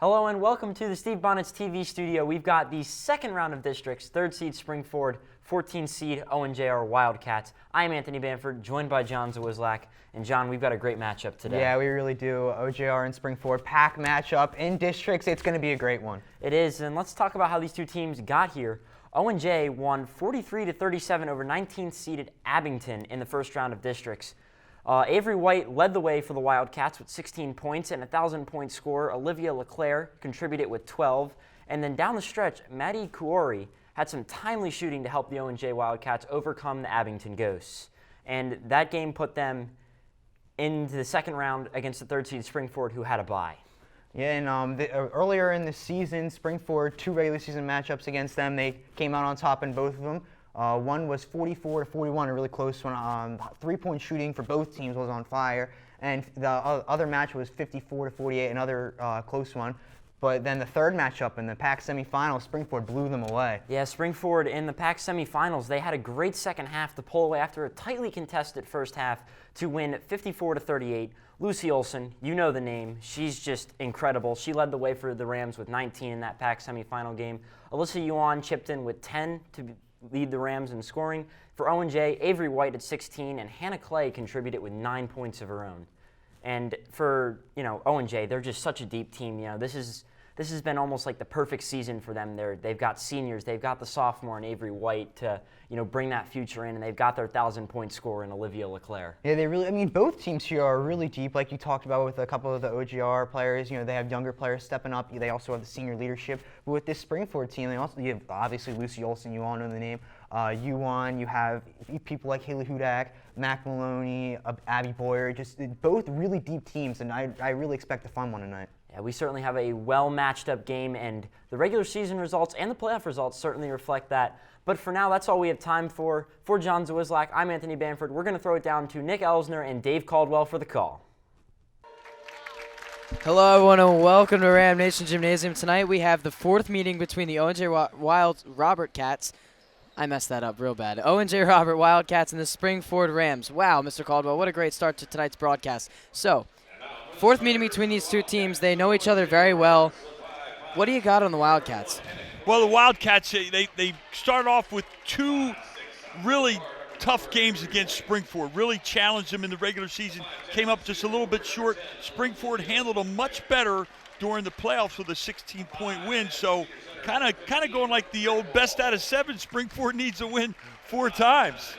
Hello and welcome to the Steve Bonnet's TV studio. We've got the second round of districts, 3rd seed Springford, 14th seed Owen Jr. Wildcats. I'm Anthony Bamford, joined by John Zawislak. And John, we've got a great matchup today. Yeah, we really do. OJR and Springford, pack matchup in districts. It's going to be a great one. It is, and let's talk about how these two teams got here. Owen J won 43-37 over 19th seeded Abington in the first round of districts. Avery White led the way for the Wildcats with 16 points and a 1,000-point score. Olivia LeClaire contributed with 12. And then down the stretch, Maddie Kuori had some timely shooting to help the Owen J Wildcats overcome the Abington Ghosts. And that game put them into the second round against the 3rd seed Springford, who had a bye. Yeah, and earlier in the season, Springford, 2 regular season matchups against them. They came out on top in both of them. One was 44-41, a really close one. 3-point shooting for both teams was on fire. And the other match was 54-48, another close one. But then the third matchup in the PAC semifinals, Springford blew them away. Yeah, Springford in the PAC semifinals, they had a great second half to pull away after a tightly contested first half to win 54-38. Lucy Olson, you know the name. She's just incredible. She led the way for the Rams with 19 in that PAC semifinal game. Alyssa Yuan chipped in with 10 to lead the Rams in scoring. For Owen J, Avery White at 16, and Hannah Clay contributed with 9 points of her own. And for, Owen J, they're just such a deep team. This has been almost like the perfect season for them. They've got seniors, they've got the sophomore and Avery White to, bring that future in, and they've got their 1,000-point score in Olivia LeClaire. Yeah, both teams here are really deep, like you talked about with a couple of the OGR players. They have younger players stepping up. They also have the senior leadership. But with this Springford team, you have obviously Lucy Olson, you all know the name. Yuan, you have people like Haley Hudak, Mac Maloney, Abby Boyer, just both really deep teams, and I really expect a fun one tonight. Yeah, we certainly have a well-matched-up game, and the regular season results and the playoff results certainly reflect that. But for now, that's all we have time for. For John Zawislak, I'm Anthony Bamford. We're going to throw it down to Nick Elsner and Dave Caldwell for the call. Hello, everyone, and welcome to Ram Nation Gymnasium. Tonight we have the 4th meeting between the Owen J. Robert Cats. I messed that up real bad. Owen J. Robert Wildcats and the Springford Rams. Wow, Mr. Caldwell, what a great start to tonight's broadcast. So, 4th meeting between these two teams. They know each other very well. What do you got on the Wildcats? Well, the Wildcats, they start off with 2 really tough games against Springford. Really challenged them in the regular season. Came up just a little bit short. Springford handled them much better during the playoffs with a 16-point win. So kind of going like the old best out of 7. Springford needs to win 4 times.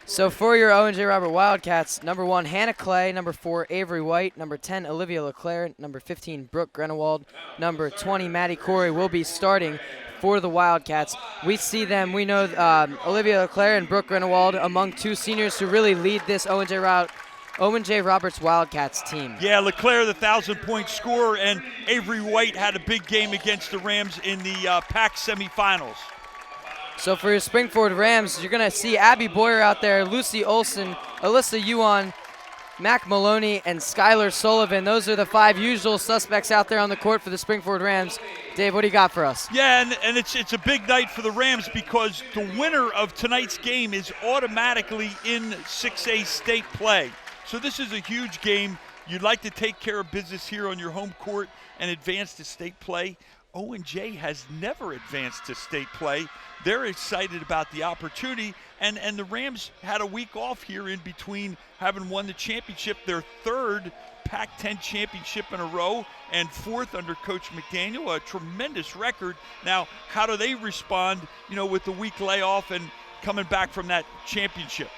So for your Owen J. Robert Wildcats, number 1, Hannah Clay. Number 4, Avery White. Number 10, Olivia LeClaire. Number 15, Brooke Grenewald. Number 20, Maddie Corey will be starting for the Wildcats. We see them. We know Olivia LeClaire and Brooke Grenewald among 2 seniors who really lead this Owen J. Roberts Wildcats team. Yeah, LeClaire, the 1,000-point scorer, and Avery White had a big game against the Rams in the PAC semifinals. So for your Springford Rams, you're going to see Abby Boyer out there, Lucy Olson, Alyssa Yuan, Mac Maloney, and Skylar Sullivan. Those are the 5 usual suspects out there on the court for the Springford Rams. Dave, what do you got for us? Yeah, and it's a big night for the Rams because the winner of tonight's game is automatically in 6A state play. So this is a huge game. You'd like to take care of business here on your home court and advance to state play. Owen J has never advanced to state play. They're excited about the opportunity, and the Rams had a week off here in between having won the championship, their 3rd Pac-10 championship in a row, and 4th under Coach McDaniel, a tremendous record. Now, how do they respond, with the week layoff and coming back from that championship?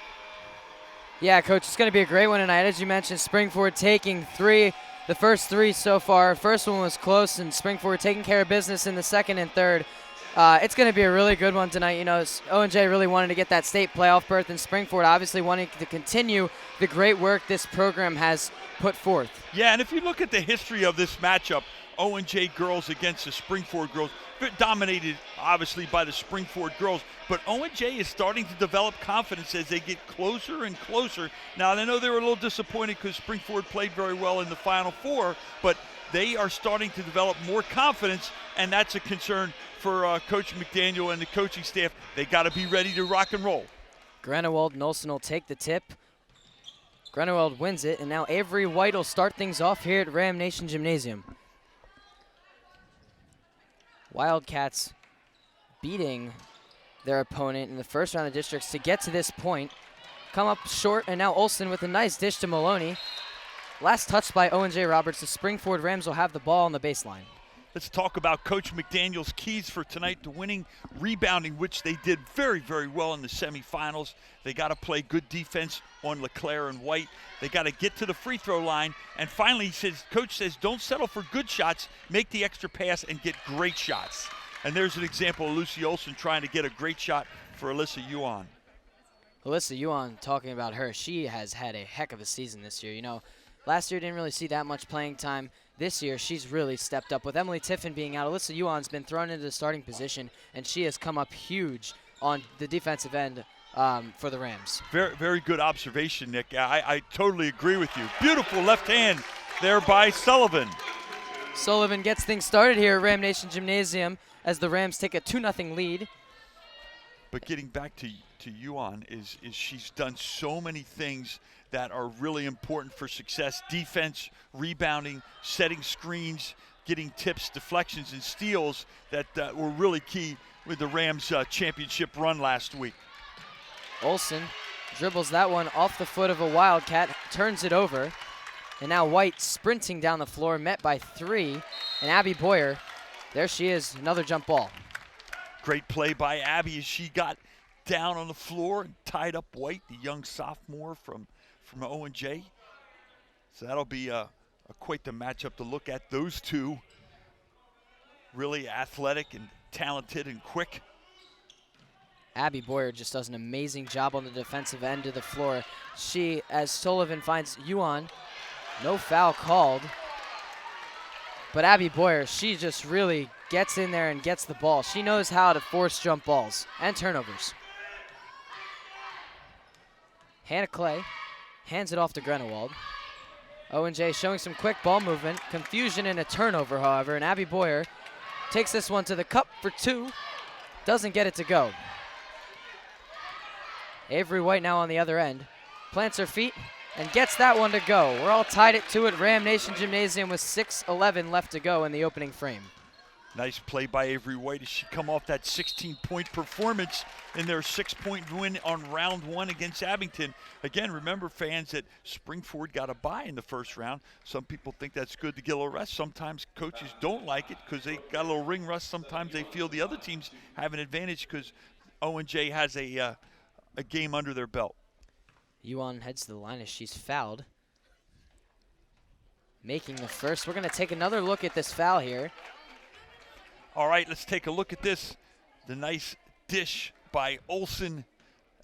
Yeah, Coach, it's going to be a great one tonight. As you mentioned, Springford taking 3. The first 3 so far. First one was close, and Springford taking care of business in the 2nd and 3rd. It's going to be a really good one tonight. Owen J really wanted to get that state playoff berth, and Springford obviously wanting to continue the great work this program has put forth. Yeah, and if you look at the history of this matchup, Owen J girls against the Springford girls, dominated obviously by the Springford girls, but Owen J is starting to develop confidence as they get closer and closer. Now, I know they were a little disappointed because Springford played very well in the Final 4, but they are starting to develop more confidence, and that's a concern for Coach McDaniel and the coaching staff. They got to be ready to rock and roll. Grenewald and Olsen will take the tip. Grenewald wins it, and now Avery White will start things off here at Ram Nation Gymnasium. Wildcats beating their opponent in the first round of districts to get to this point. Come up short, and now Olsen with a nice dish to Maloney. Last touch by Owen J. Roberts. The Springford Rams will have the ball on the baseline. Let's talk about Coach McDaniel's keys for tonight to winning. Rebounding, which they did very, very well in the semifinals. They got to play good defense on LeClaire and White. They got to get to the free throw line. And finally, Coach says, don't settle for good shots. Make the extra pass and get great shots. And there's an example of Lucy Olsen trying to get a great shot for Alyssa Yuan. Alyssa Yuan, talking about her, she has had a heck of a season this year. You know, last year didn't really see that much playing time. This year, she's really stepped up. With Emily Tiffin being out, Alyssa Yuan's been thrown into the starting position, and she has come up huge on the defensive end for the Rams. Very, very good observation, Nick. I totally agree with you. Beautiful left hand there by Sullivan. Sullivan gets things started here at Ram Nation Gymnasium as the Rams take a 2-0 lead. But getting back to Yuan is she's done so many things that are really important for success. Defense, rebounding, setting screens, getting tips, deflections, and steals that were really key with the Rams' championship run last week. Olsen dribbles that one off the foot of a Wildcat, turns it over. And now White sprinting down the floor, met by 3. And Abby Boyer, there she is, another jump ball. Great play by Abby as she got down on the floor and tied up White, the young sophomore from Owen J. So that'll be quite the matchup to look at. Those two really athletic and talented and quick. Abby Boyer just does an amazing job on the defensive end of the floor. She, as Sullivan finds Yuan, no foul called. But Abby Boyer, she just really gets in there and gets the ball. She knows how to force jump balls and turnovers. Hannah Clay hands it off to Grenewald. Owen J showing some quick ball movement. Confusion and a turnover, however, and Abby Boyer takes this one to the cup for 2. Doesn't get it to go. Avery White now on the other end. Plants her feet and gets that one to go. We're all tied at 2 at Ram Nation Gymnasium with 6:11 left to go in the opening frame. Nice play by Avery White as she come off that 16-point performance in their 6-point win on round 1 against Abington. Again, remember, fans, that Springford got a bye in the first round. Some people think that's good to get a little rest. Sometimes coaches don't like it because they got a little ring rust. Sometimes they feel the other teams have an advantage because Owen J has a game under their belt. Yuan heads to the line as she's fouled. Making the first. We're going to take another look at this foul here. All right, let's take a look at this. The nice dish by Olsen.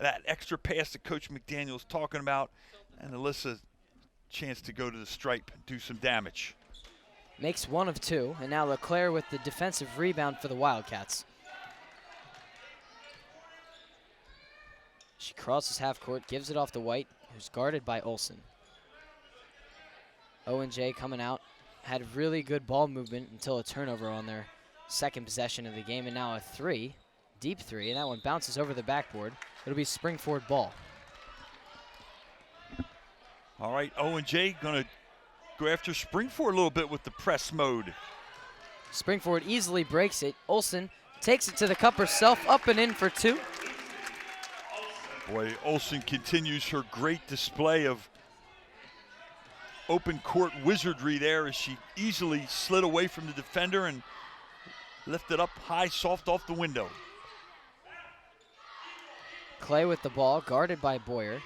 That extra pass that Coach McDaniel's talking about. And Alyssa, chance to go to the stripe and do some damage. Makes 1 of 2. And now LeClaire with the defensive rebound for the Wildcats. She crosses half court, gives it off to White, who's guarded by Olsen. Owen J coming out. Had really good ball movement until a turnover on their second possession of the game, and now a 3, deep 3, and that one bounces over the backboard. It'll be Springford ball. All right, Owen J gonna go after Springford a little bit with the press mode. Springford easily breaks it. Olsen takes it to the cup herself, up and in for 2. Boy, Olsen continues her great display of open court wizardry there as she easily slid away from the defender and lifted up high, soft off the window. Clay with the ball, guarded by Boyer.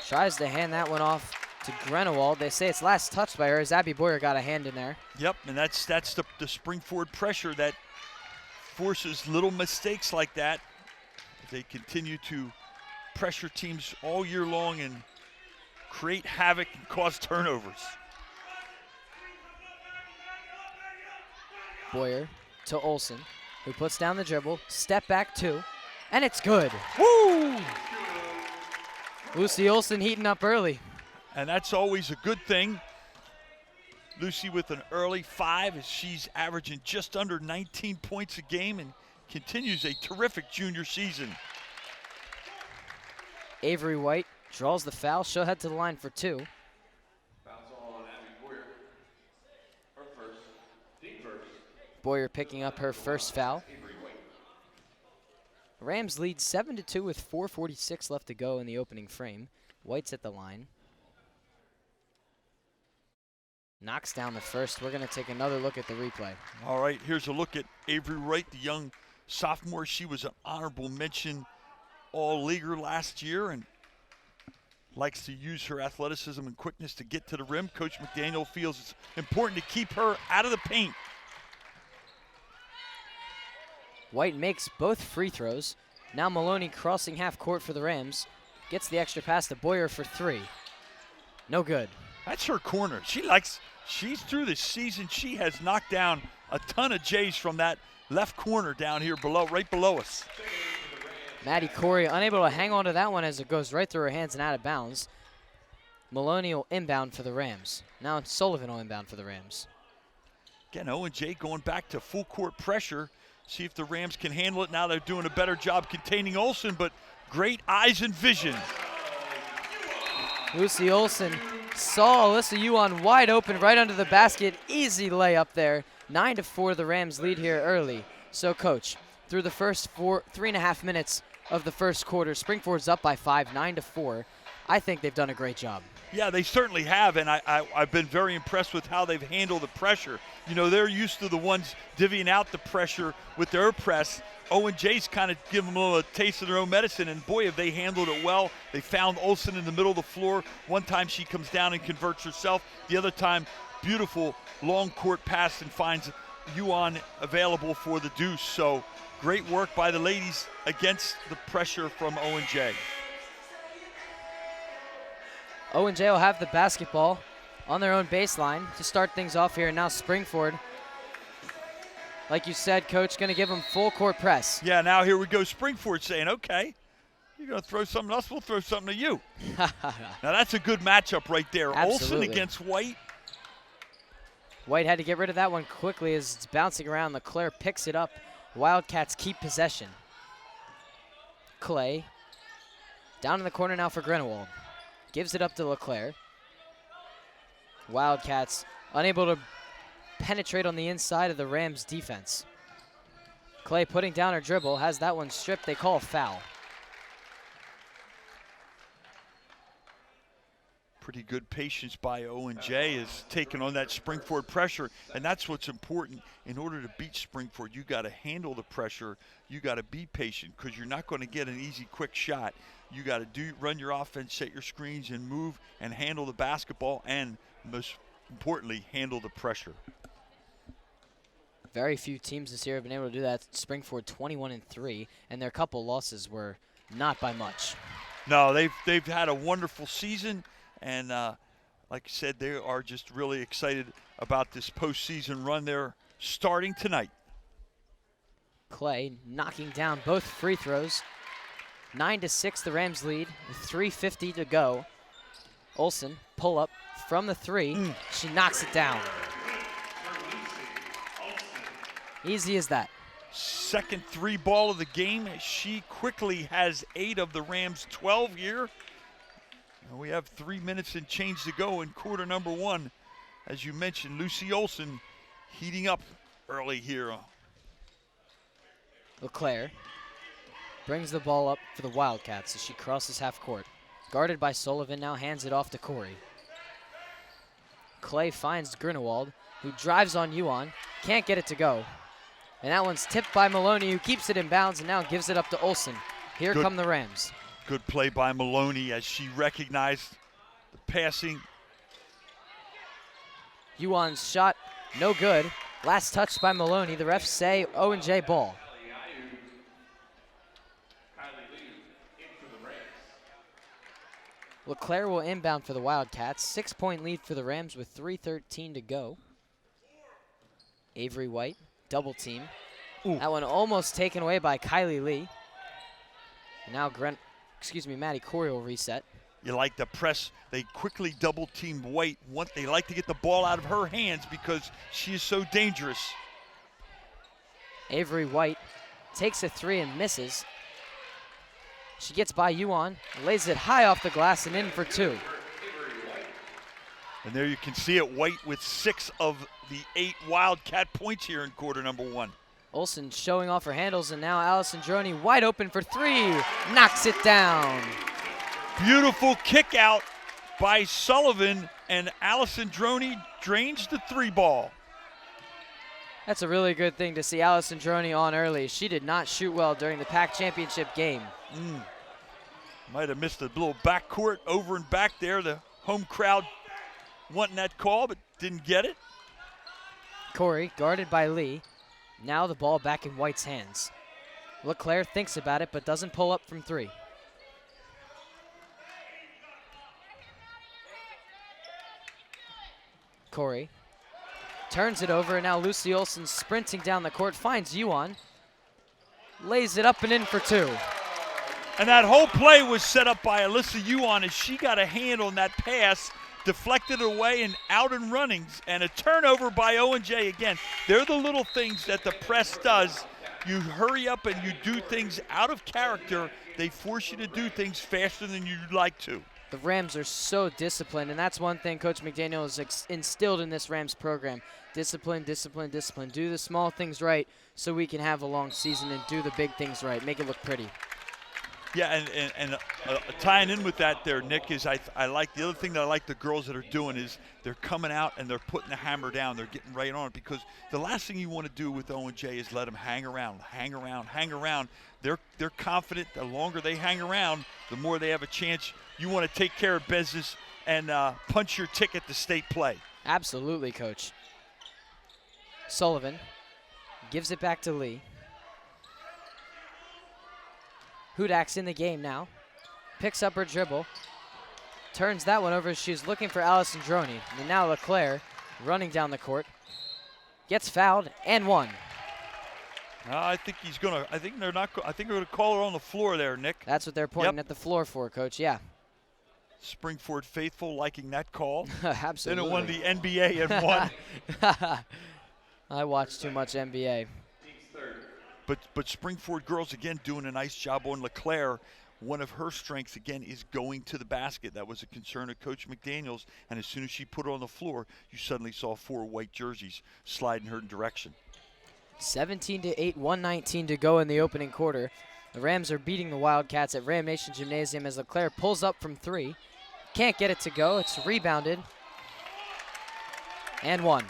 Tries to hand that one off to Grenewald. They say it's last touched by her as Abby Boyer got a hand in there. Yep, and that's the Springford pressure that forces little mistakes like that. They continue to pressure teams all year long and create havoc and cause turnovers. Boyer to Olsen, who puts down the dribble, step back 2, and it's good. Woo! Lucy Olsen heating up early. And that's always a good thing. Lucy with an early 5 as she's averaging just under 19 points a game and continues a terrific junior season. Avery White draws the foul. She'll head to the line for 2. Boyer picking up her first foul. Rams lead 7-2 with 4:46 left to go in the opening frame. White's at the line. Knocks down the first. We're going to take another look at the replay. All right, here's a look at Avery Wright, the young sophomore. She was an honorable mention all-leaguer last year and likes to use her athleticism and quickness to get to the rim. Coach McDaniel feels it's important to keep her out of the paint. White makes both free throws. Now Maloney crossing half court for the Rams. Gets the extra pass to Boyer for 3. No good. That's her corner. She's through the season. She has knocked down a ton of J's from that left corner down here below, right below us. Maddie Corey unable to hang on to that one as it goes right through her hands and out of bounds. Maloney will inbound for the Rams. Now Sullivan will inbound for the Rams. Again, Owen J going back to full court pressure. See if the Rams can handle it. Now they're doing a better job containing Olsen, but great eyes and vision. Lucy Olsen saw Alyssa Yuan wide open right under the basket. Easy layup there. 9-4, the Rams lead here early. So, Coach, through the first 3.5 minutes of the first quarter, Springford's up by 5, 9-4. I think they've done a great job. Yeah, they certainly have, and I've been very impressed with how they've handled the pressure. You know, they're used to the ones divvying out the pressure with their press. Owen J's kind of give them a little taste of their own medicine, and boy, have they handled it well. They found Olsen in the middle of the floor. One time she comes down and converts herself. The other time, beautiful long court pass and finds Yuan available for the deuce. So great work by the ladies against the pressure from Owen J. Owen J will have the basketball on their own baseline to start things off here. And now Springford, like you said, Coach, going to give them full court press. Yeah, now here we go. Springford saying, okay, you're going to throw something else, we'll throw something to you. Now that's a good matchup right there. Absolutely. Olsen against White. White had to get rid of that one quickly as it's bouncing around. LeClaire picks it up. Wildcats keep possession. Clay down in the corner now for Grenewald. Gives it up to LeClaire. Wildcats unable to penetrate on the inside of the Rams defense. Clay putting down her dribble, has that one stripped. They call a foul. Pretty good patience by Owen J is taking on that Springford pressure, and that's what's important. In order to beat Springford, you got to handle the pressure. You got to be patient because you're not going to get an easy, quick shot. You got to run your offense, set your screens, and move and handle the basketball, and most importantly, handle the pressure. Very few teams this year have been able to do that. Springford 21-3, and their couple losses were not by much. No, they've had a wonderful season, and like I said, they are just really excited about this postseason run they're starting tonight. Clay knocking down both free throws. 9-6, the Rams lead with 3:50 to go. Olsen, pull up from the 3. She knocks it down. Easy as that. Second 3 ball of the game. She quickly has 8 of the Rams' 12 here. And we have 3 minutes and change to go in quarter number 1. As you mentioned, Lucy Olsen heating up early here. LeClaire brings the ball up for the Wildcats as she crosses half court. Guarded by Sullivan, now hands it off to Corey. Clay finds Grunewald, who drives on Yuan, can't get it to go. And that one's tipped by Maloney, who keeps it in bounds and now gives it up to Olsen. Here come the Rams. Good play by Maloney as she recognized the passing. Yuan's shot, no good. Last touch by Maloney. The refs say Owen J ball. LeClaire will inbound for the Wildcats. 6-point lead for the Rams with 3:13 to go. Avery White, double team. Ooh. That one almost taken away by Kylie Lee. And now Maddie Corey will reset. You like the press. They quickly double team White. They like to get the ball out of her hands because she is so dangerous. Avery White takes a 3 and misses. She gets by Yuan, lays it high off the glass and in for 2. And there you can see it, White with 6 of the 8 Wildcat points here in quarter number 1. Olsen showing off her handles, and now Allison Droney wide open for 3. Knocks it down. Beautiful kick out by Sullivan, and Allison Droney drains the 3 ball. That's a really good thing to see Allison Droney on early. She did not shoot well during the PAC championship game. Might have missed a little backcourt over and back there. The home crowd wanting that call, but didn't get it. Corey guarded by Lee. Now the ball back in White's hands. LeClaire thinks about it, but doesn't pull up from 3. Corey turns it over, and now Lucy Olsen sprinting down the court, finds Yuan, lays it up and in for 2. And that whole play was set up by Alyssa Yuan as she got a hand on that pass, deflected away and out and running, and a turnover by Owen J. Again, they're the little things that the press does. You hurry up and you do things out of character. They force you to do things faster than you'd like to. The Rams are so disciplined, and that's one thing Coach McDaniel has instilled in this Rams program. Discipline, discipline, discipline. Do the small things right so we can have a long season, and do the big things right. Make it look pretty. Yeah, and tying in with that there, Nick, is I like the other thing that I like the girls that are doing is they're coming out and they're putting the hammer down. They're getting right on it, because the last thing you want to do with Owen J is let them hang around. They're confident. The longer they hang around, the more they have a chance. You want to take care of business and punch your ticket to state play. Absolutely, Coach. Sullivan gives it back to Lee. Hudak's in the game now. Picks up her dribble. Turns that one over. She's looking for Allison Droney. And now LeClaire running down the court. Gets fouled and 1. I think he's gonna. I think they're gonna call her on the floor there, Nick. That's what they're pointing at the floor for, Coach. Yeah. Springford faithful liking that call. Absolutely. Then it won the NBA and won. I watch too much NBA. But Springford girls, again, doing a nice job on LeClaire. One of her strengths, again, is going to the basket. That was a concern of Coach McDaniels. And as soon as she put her on the floor, you suddenly saw 4 white jerseys slide in her direction. 17-8, 1:19 to go in the opening quarter. The Rams are beating the Wildcats at Ram Nation Gymnasium as LeClaire pulls up from 3. Can't get it to go. It's rebounded. And 1.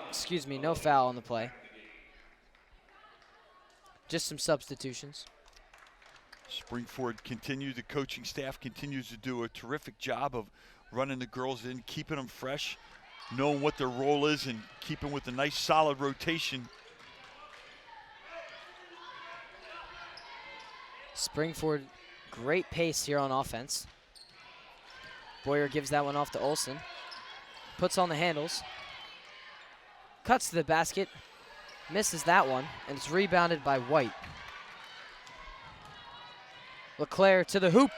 Excuse me, no foul on the play. Just some substitutions. Springford continues, the coaching staff continues to do a terrific job of running the girls in, keeping them fresh, knowing what their role is, and keeping with a nice solid rotation. Springford, great pace here on offense. Boyer gives that one off to Olsen. Puts on the handles. Cuts to the basket. Misses that one, and it's rebounded by White. LeClaire to the hoop.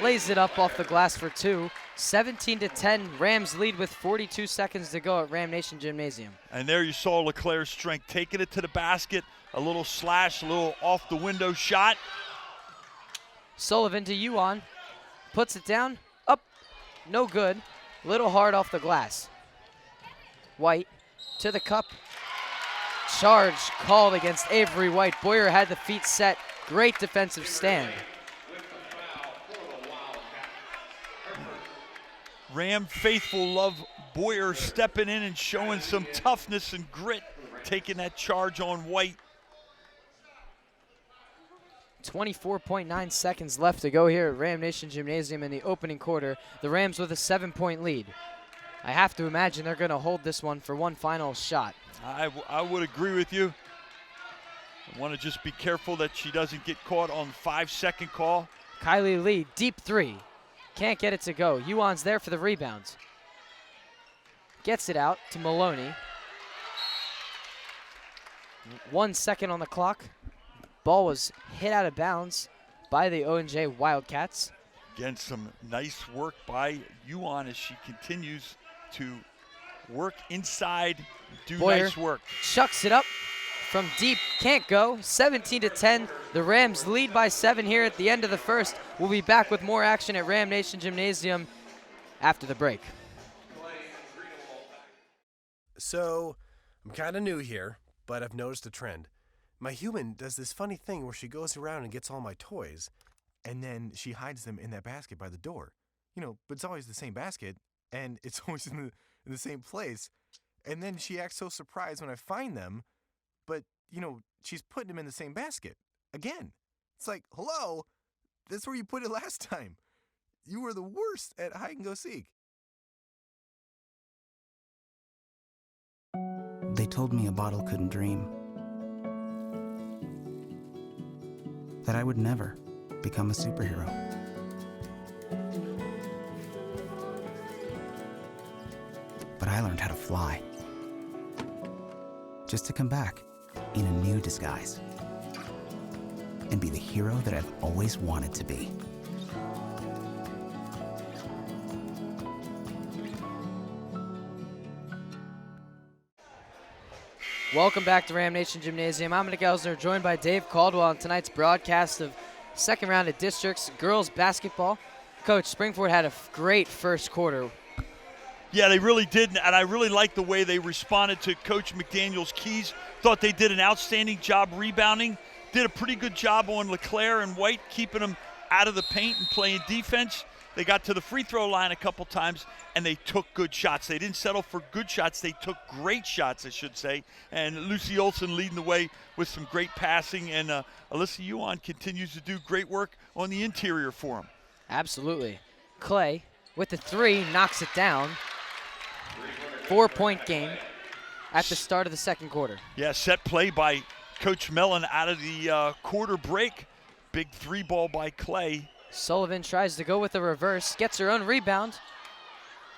Lays it up off the glass for 2. 17-10, Rams lead with 42 seconds to go at Ram Nation Gymnasium. And there you saw LeClaire's strength, taking it to the basket, a little slash, a little off the window shot. Sullivan to Yuan, puts it down, up, no good, little hard off the glass. White to the cup, charge called against Avery White. Boyer had the feet set, great defensive stand. Ram faithful love Boyer stepping in and showing some toughness and grit, taking that charge on White. 24.9 seconds left to go here at Ram Nation Gymnasium in the opening quarter. The Rams with a 7-point lead. I have to imagine they're going to hold this one for one final shot. I would agree with you. I want to just be careful that she doesn't get caught on the 5-second call. Kylie Lee, deep 3. Can't get it to go. Yuan's there for the rebounds. Gets it out to Maloney. 1 second on the clock. Ball was hit out of bounds by the O&J Wildcats. Again, some nice work by Yuan as she continues to work inside, do Boyer nice work. chucks it up from deep, can't go. 17-10. The Rams lead by 7 here at the end of the first. We'll be back with more action at Ram Nation Gymnasium after the break. So, I'm kind of new here, but I've noticed a trend. My human does this funny thing where she goes around and gets all my toys, and then she hides them in that basket by the door. But it's always the same basket, and it's always in the same place. And then she acts so surprised when I find them, but, she's putting them in the same basket. Again. It's like, hello, that's where you put it last time. You were the worst at hide and go seek. They told me a bottle couldn't dream. That I would never become a superhero. But I learned how to fly. Just to come back in a new disguise. And be the hero that I've always wanted to be. Welcome back to Ram Nation Gymnasium. I'm Nick Elsner, joined by Dave Caldwell on tonight's broadcast of second round of districts girls basketball. Coach, Springford had a great first quarter. Yeah, they really did, and I really like the way they responded to Coach McDaniel's keys. Thought they did an outstanding job rebounding. Did a pretty good job on LeClaire and White, keeping them out of the paint and playing defense. They got to the free throw line a couple times, and they took good shots. They didn't settle for good shots. They took great shots, I should say. And Lucy Olson leading the way with some great passing, and Alyssa Yuan continues to do great work on the interior for them. Absolutely. Clay with the 3 knocks it down. 4-point game at the start of the second quarter. Yeah, set play by Coach Mellon out of the quarter break. Big 3 ball by Clay. Sullivan tries to go with the reverse, gets her own rebound.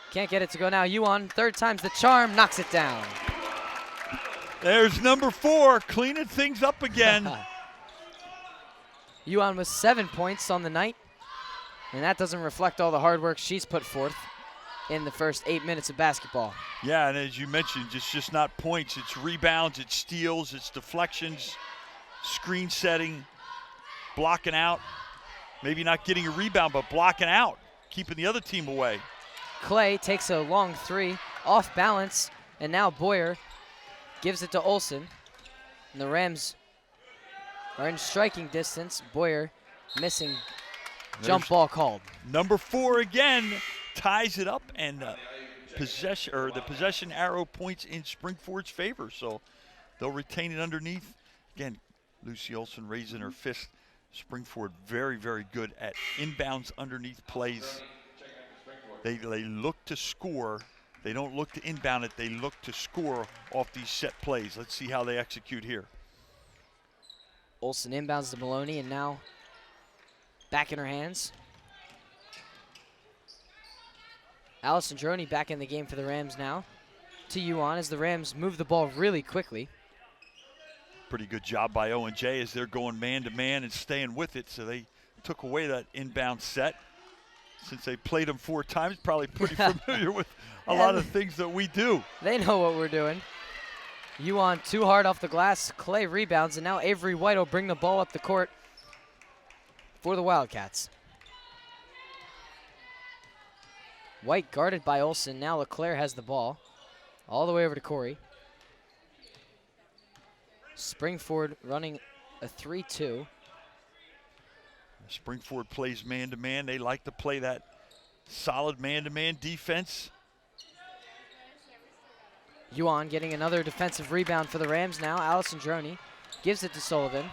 Can't get it to go now. Yuan, third time's the charm, knocks it down. There's number 4, cleaning things up again. Yuan with 7 points on the night, and that doesn't reflect all the hard work she's put forth in the first 8 minutes of basketball. Yeah, and as you mentioned, it's just not points. It's rebounds, it's steals, it's deflections, screen setting, blocking out. Maybe not getting a rebound, but blocking out, keeping the other team away. Clay takes a long 3, off balance, and now Boyer gives it to Olson. And the Rams are in striking distance. Boyer missing. Jump ball called. Number 4 again ties it up, and the possession arrow points in Springford's favor, so they'll retain it underneath. Again, Lucy Olson raising her fist. Springford very, very good at inbounds underneath plays. They look to score. They don't look to inbound it. They look to score off these set plays. Let's see how they execute here. Olson inbounds to Maloney, and now back in her hands. Allison Droney back in the game for the Rams now. To Yuan as the Rams move the ball really quickly. Pretty good job by Owen J as they're going man-to-man and staying with it. So they took away that inbound set. Since they played them 4 times, probably pretty familiar with a lot of things that we do. They know what we're doing. Yuan too hard off the glass. Clay rebounds, and now Avery White will bring the ball up the court for the Wildcats. White guarded by Olson. Now LeClaire has the ball. All the way over to Corey. Springford running a 3-2. Springford plays man-to-man. They like to play that solid man-to-man defense. Yuan getting another defensive rebound for the Rams now. Allison Droney gives it to Sullivan.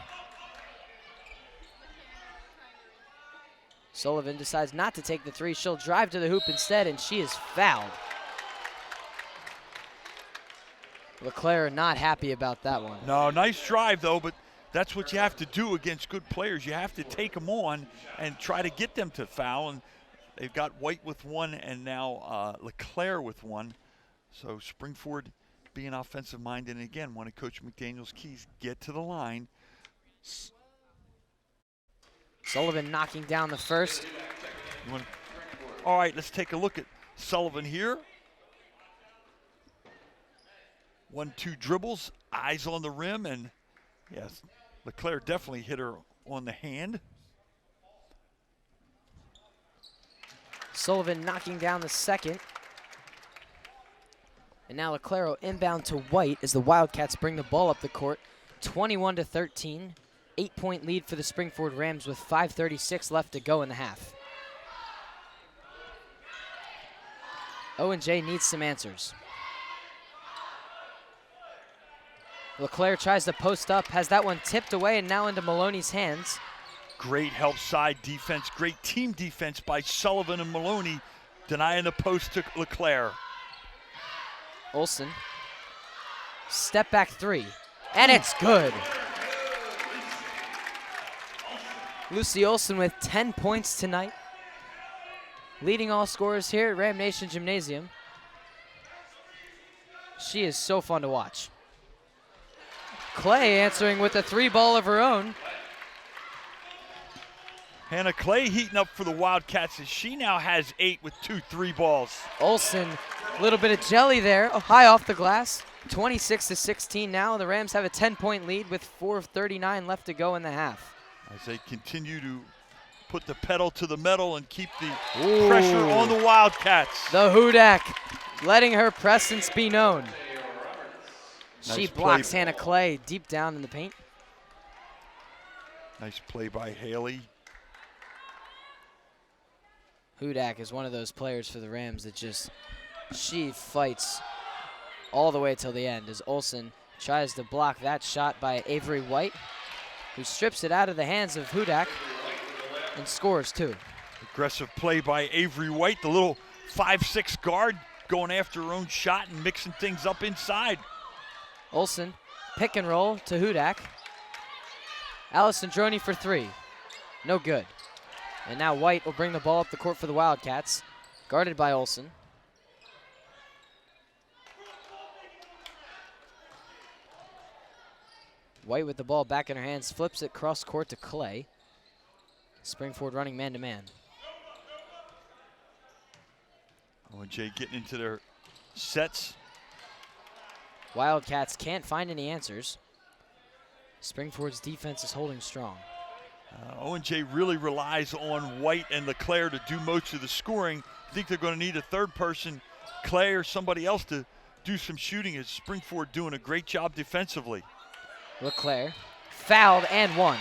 Sullivan decides not to take the 3. She'll drive to the hoop instead, and she is fouled. LeClaire not happy about that one. No, nice drive though, but that's what you have to do against good players. You have to take them on and try to get them to foul. And they've got White with 1 and now LeClaire with 1. So Springford being offensive minded, and again, one of Coach McDaniel's keys, get to the line. Sullivan knocking down the first. All right, let's take a look at Sullivan here. 1-2 dribbles, eyes on the rim, and yes, LeClaire definitely hit her on the hand. Sullivan knocking down the second. And now LeClaire inbound to White as the Wildcats bring the ball up the court. 21-13, 8-point lead for the Springford Rams with 5:36 left to go in the half. Owen J needs some answers. LeClaire tries to post up, has that one tipped away and now into Maloney's hands. Great help side defense, great team defense by Sullivan and Maloney, denying the post to LeClaire. Olsen, step back three, and it's good. Lucy Olsen with 10 points tonight, leading all scorers here at Ram Nation Gymnasium. She is so fun to watch. Clay answering with a 3-ball of her own. Hannah Clay heating up for the Wildcats as she now has 8 with 2 3-balls. Olsen, a little bit of jelly there, high off the glass. 26-16 now. The Rams have a 10-point lead with 4:39 left to go in the half. As they continue to put the pedal to the metal and keep the pressure on the Wildcats. The Hudak letting her presence be known. She Nice blocks play. Hannah Clay deep down in the paint. Nice play by Haley. Hudak is one of those players for the Rams that just, she fights all the way till the end as Olsen tries to block that shot by Avery White, who strips it out of the hands of Hudak and scores too. Aggressive play by Avery White, the little 5'6" guard going after her own shot and mixing things up inside. Olsen, pick and roll to Hudak. Allison Droney for 3, no good. And now White will bring the ball up the court for the Wildcats, guarded by Olsen. White with the ball back in her hands, flips it cross court to Clay. Springford running man-to-man. Owen J getting into their sets. Wildcats can't find any answers. Springford's defense is holding strong. Owen J really relies on White and LeClaire to do most of the scoring. I think they're going to need a third person, Clay or somebody else, to do some shooting, as Springford doing a great job defensively. LeClaire fouled and one.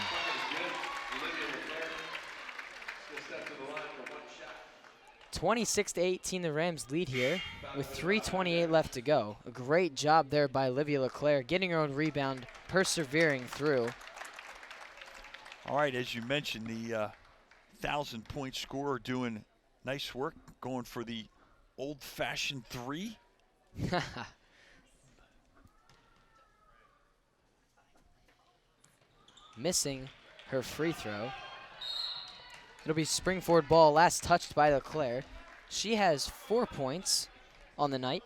(26-18) the Rams lead here with 3:28 left to go. A great job there by Olivia LeClaire, getting her own rebound, persevering through. All right, as you mentioned, the 1,000-point scorer doing nice work, going for the old-fashioned 3. Missing her free throw. It'll be Springford ball, last touched by LeClaire. She has 4 points on the night.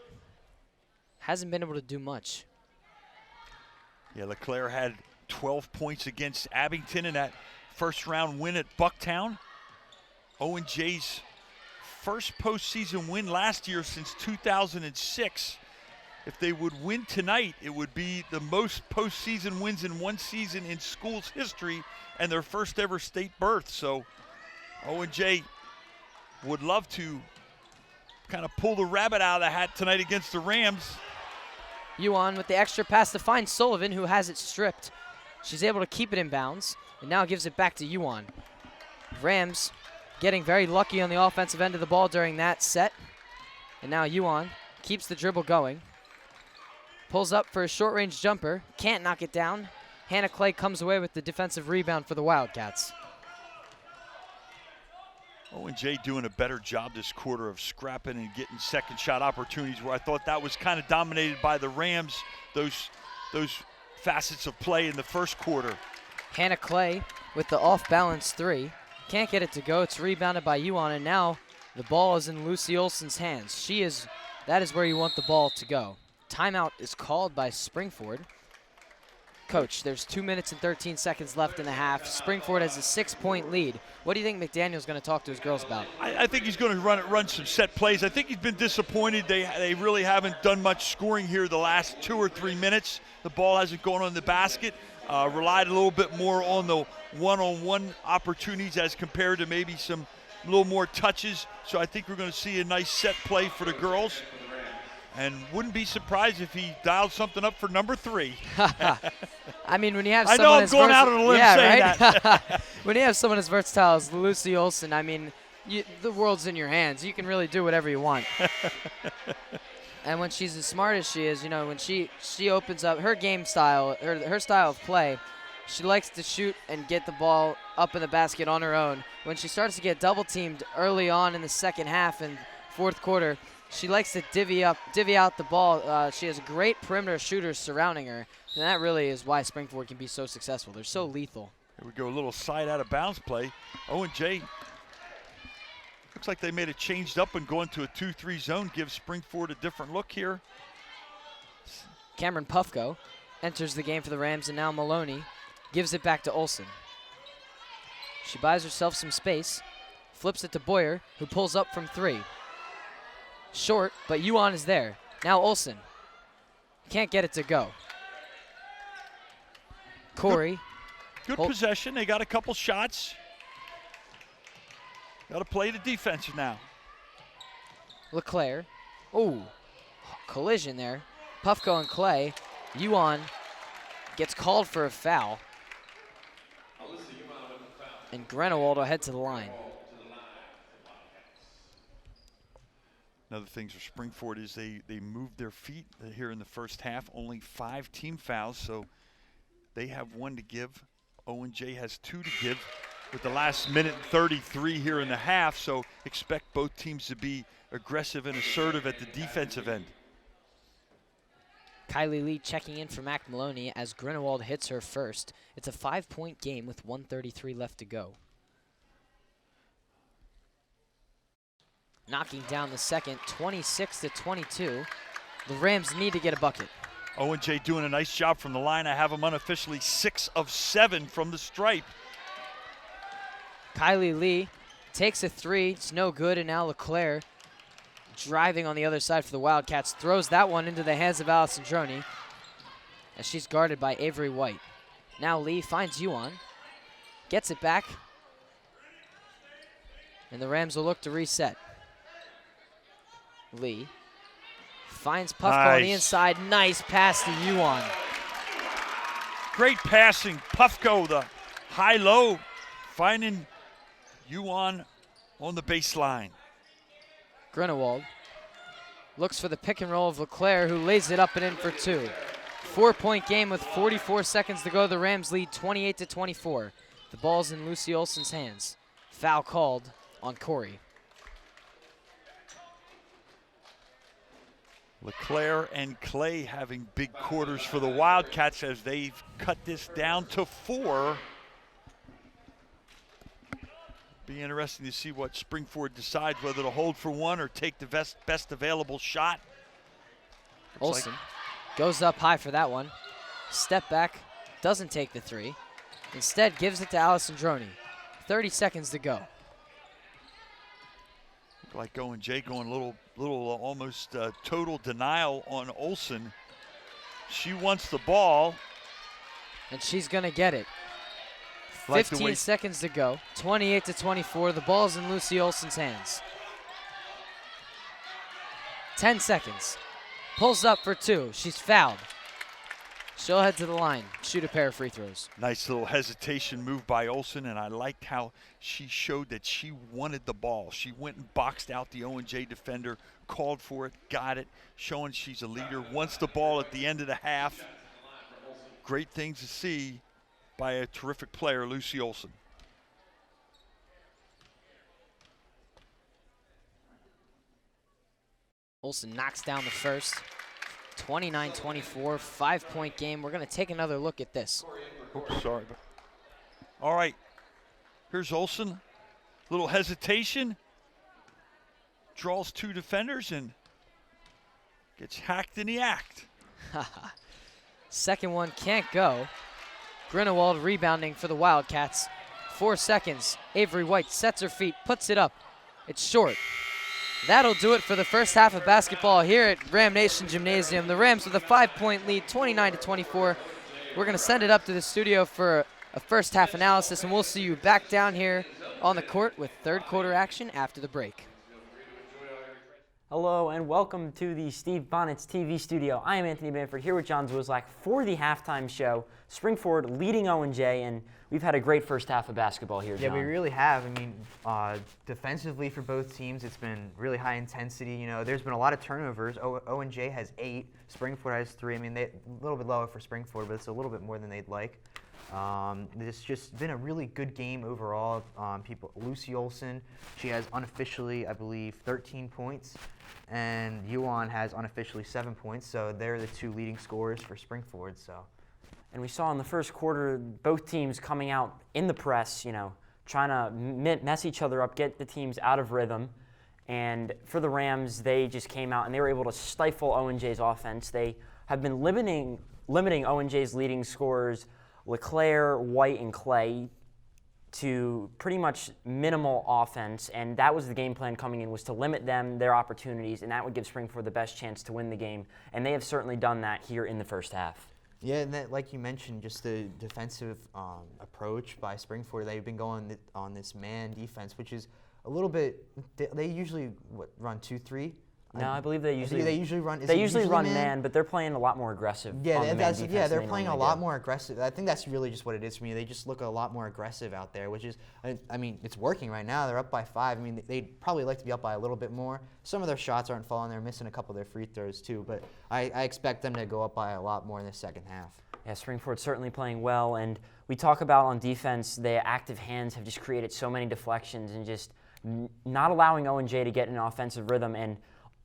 Hasn't been able to do much. Yeah, LeClaire had 12 points against Abington in that first-round win at Bucktown. Owen J's first postseason win last year since 2006. If they would win tonight, it would be the most postseason wins in one season in school's history and their first ever state berth. So Owen J would love to kind of pull the rabbit out of the hat tonight against the Rams. Yuan with the extra pass to find Sullivan, who has it stripped. She's able to keep it in bounds and now gives it back to Yuan. Rams getting very lucky on the offensive end of the ball during that set. And now Yuan keeps the dribble going. Pulls up for a short-range jumper. Can't knock it down. Hannah Clay comes away with the defensive rebound for the Wildcats. Owen J doing a better job this quarter of scrapping and getting second shot opportunities, where I thought that was kind of dominated by the Rams, those facets of play in the first quarter. Hannah Clay with the off-balance 3. Can't get it to go. It's rebounded by Yuan, and now the ball is in Lucy Olsen's hands. That is where you want the ball to go. Timeout is called by Springford. Coach, there's 2 minutes and 13 seconds left in the half. Springford has a 6-point lead. What do you think McDaniel's going to talk to his girls about? I think he's going to run some set plays. I think he's been disappointed. They really haven't done much scoring here the last 2 or 3 minutes. The ball hasn't gone on the basket. Relied a little bit more on the one-on-one opportunities as compared to maybe some a little more touches. So I think we're going to see a nice set play for the girls. And wouldn't be surprised if he dialed something up for number 3. I mean, when you have I someone know I'm going out on a limb saying that. When you have someone as versatile as Lucy Olson, I mean, the world's in your hands. You can really do whatever you want. And when she's as smart as she is, you know, when she opens up her game style, her style of play, she likes to shoot and get the ball up in the basket on her own. When she starts to get double teamed early on in the second half and fourth quarter, she likes to divvy out the ball. She has great perimeter shooters surrounding her, and that really is why Springford can be so successful. They're so lethal. Here we go, a little side out of bounds play. Owen J. Looks like they made it changed up and going to a 2-3 zone. Gives Springford a different look here. Cameron Puffko enters the game for the Rams, and now Maloney gives it back to Olson. She buys herself some space, flips it to Boyer, who pulls up from 3. Short, but Yuan is there. Now Olson. Can't get it to go. Corey. Good possession. They got a couple shots. Got to play the defense now. LeClaire. Oh, collision there. Puffko and Clay. Yuan gets called for a foul. And Grenewald will head to the line. Another thing for Springford is they moved their feet here in the first half. Only 5 team fouls, so they have 1 to give. Owen J has 2 to give with the last minute and 33 here in the half, so expect both teams to be aggressive and assertive at the defensive end. Kylie Lee checking in for Mac Maloney as Grenewald hits her first. It's a 5-point game with 1:33 left to go. Knocking down the second, 26-22. The Rams need to get a bucket. Owen J doing a nice job from the line. I have him unofficially 6 of 7 from the stripe. Kylie Lee takes a 3. It's no good, and now LeClaire driving on the other side for the Wildcats. Throws that one into the hands of Allison Droney as she's guarded by Avery White. Now Lee finds Yuan. Gets it back. And the Rams will look to reset. Lee finds Puffko on the inside. Nice pass to Yuan. Great passing. Puffko, the high-low, finding Yuan on the baseline. Grenewald looks for the pick and roll of LeClaire, who lays it up and in for 2. 4-point game with 44 seconds to go. The Rams lead 28-24. The ball's in Lucy Olson's hands. Foul called on Corey. LeClaire and Clay having big quarters for the Wildcats as they've cut this down to 4. Be interesting to see what Springford decides, whether to hold for 1 or take the best available shot. Olson goes up high for that one. Step back, doesn't take the 3. Instead gives it to Allison Droney. 30 seconds to go. Like Owen J going a little almost total denial on Olson. She wants the ball. And she's gonna get it. Like 15 seconds to go. 28-24. The ball's in Lucy Olson's hands. 10 seconds. Pulls up for 2. She's fouled. She'll head to the line, shoot a pair of free throws. Nice little hesitation move by Olson, and I liked how she showed that she wanted the ball. She went and boxed out the Owen J defender, called for it, got it, showing she's a leader, wants the ball at the end of the half. Great things to see by a terrific player, Lucy Olson. Olson knocks down the first. 29-24, 5-point game. We're going to take another look at this. Oops, sorry. All right, here's Olson. Little hesitation. Draws 2 defenders and gets hacked in the act. Second one can't go. Grinewald rebounding for the Wildcats. 4 seconds. Avery White sets her feet, puts it up. It's short. That'll do it for the first half of basketball here at Ram Nation Gymnasium. The Rams with a 5-point lead, 29-24. We're going to send it up to the studio for a first half analysis, and we'll see you back down here on the court with third quarter action after the break. Hello and welcome to the Steve Bonnet's TV studio. I am Anthony Banford here with John Zwislak for the halftime show. Springford leading ONJ, and we've had a great first half of basketball here, John. Yeah, we really have. I mean, defensively for both teams, it's been really high intensity. You know, there's been a lot of turnovers. ONJ has 8, Springford has 3. I mean, a little bit lower for Springford, but it's a little bit more than they'd like. It's just been a really good game overall. Lucy Olson, she has unofficially, I believe, 13 points, and Yuan has unofficially 7 points. So they're the 2 leading scorers for Springford. And we saw in the first quarter both teams coming out in the press, trying to mess each other up, get the teams out of rhythm. And for the Rams, they just came out and they were able to stifle ONJ's offense. They have been limiting ONJ's leading scorers, LeClaire, White, and Clay, to pretty much minimal offense, and that was the game plan coming in, was to limit them, their opportunities, and that would give Springford the best chance to win the game, and they have certainly done that here in the first half. Yeah, and that, like you mentioned, just the defensive approach by Springford. They've been going on this man defense, which is a little bit. They usually run 2-3. No, I believe they usually run. They usually run man, but they're playing a lot more aggressive. Yeah, on the man defense they're than playing they a lot do. more aggressive. I think that's really just what it is for me. They just look a lot more aggressive out there, which is, I mean, it's working right now. They're up by 5. I mean, they'd probably like to be up by a little bit more. Some of their shots aren't falling. They're missing a couple of their free throws too, but I expect them to go up by a lot more in the second half. Yeah, Springford's certainly playing well, and we talk about on defense, the active hands have just created so many deflections and just not allowing ONJ to get an offensive rhythm. And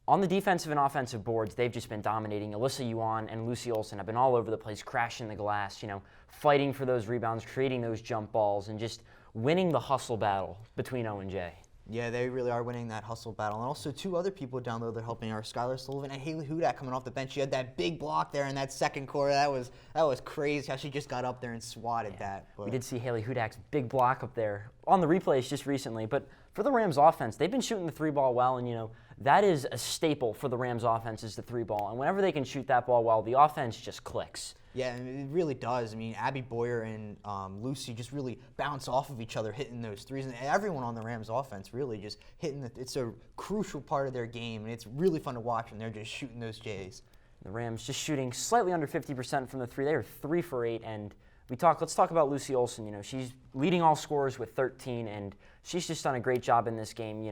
on the defensive and offensive boards, they've just been dominating. Alyssa Yuan and Lucy Olson have been all over the place, crashing the glass, fighting for those rebounds, creating those jump balls, and just winning the hustle battle between ONJ. Yeah, they really are winning that hustle battle. And also 2 other people down there that are helping are Skylar Sullivan and Haley Hudak coming off the bench. She had that big block there in that second quarter. That was crazy how she just got up there and swatted that. But we did see Haley Hudak's big block up there on the replays just recently. But for the Rams offense, they've been shooting the 3-ball well, and that is a staple for the Rams offense, is the 3-ball. And whenever they can shoot that ball well, the offense just clicks. Yeah, it really does. I mean, Abby Boyer and Lucy just really bounce off of each other, hitting those threes. And everyone on the Rams offense really just hitting it's a crucial part of their game, and it's really fun to watch when they're just shooting those J's. The Rams just shooting slightly under 50% from the 3. They are 3 for 8, and let's talk about Lucy Olson. She's leading all scorers with 13, and she's just done a great job in this game.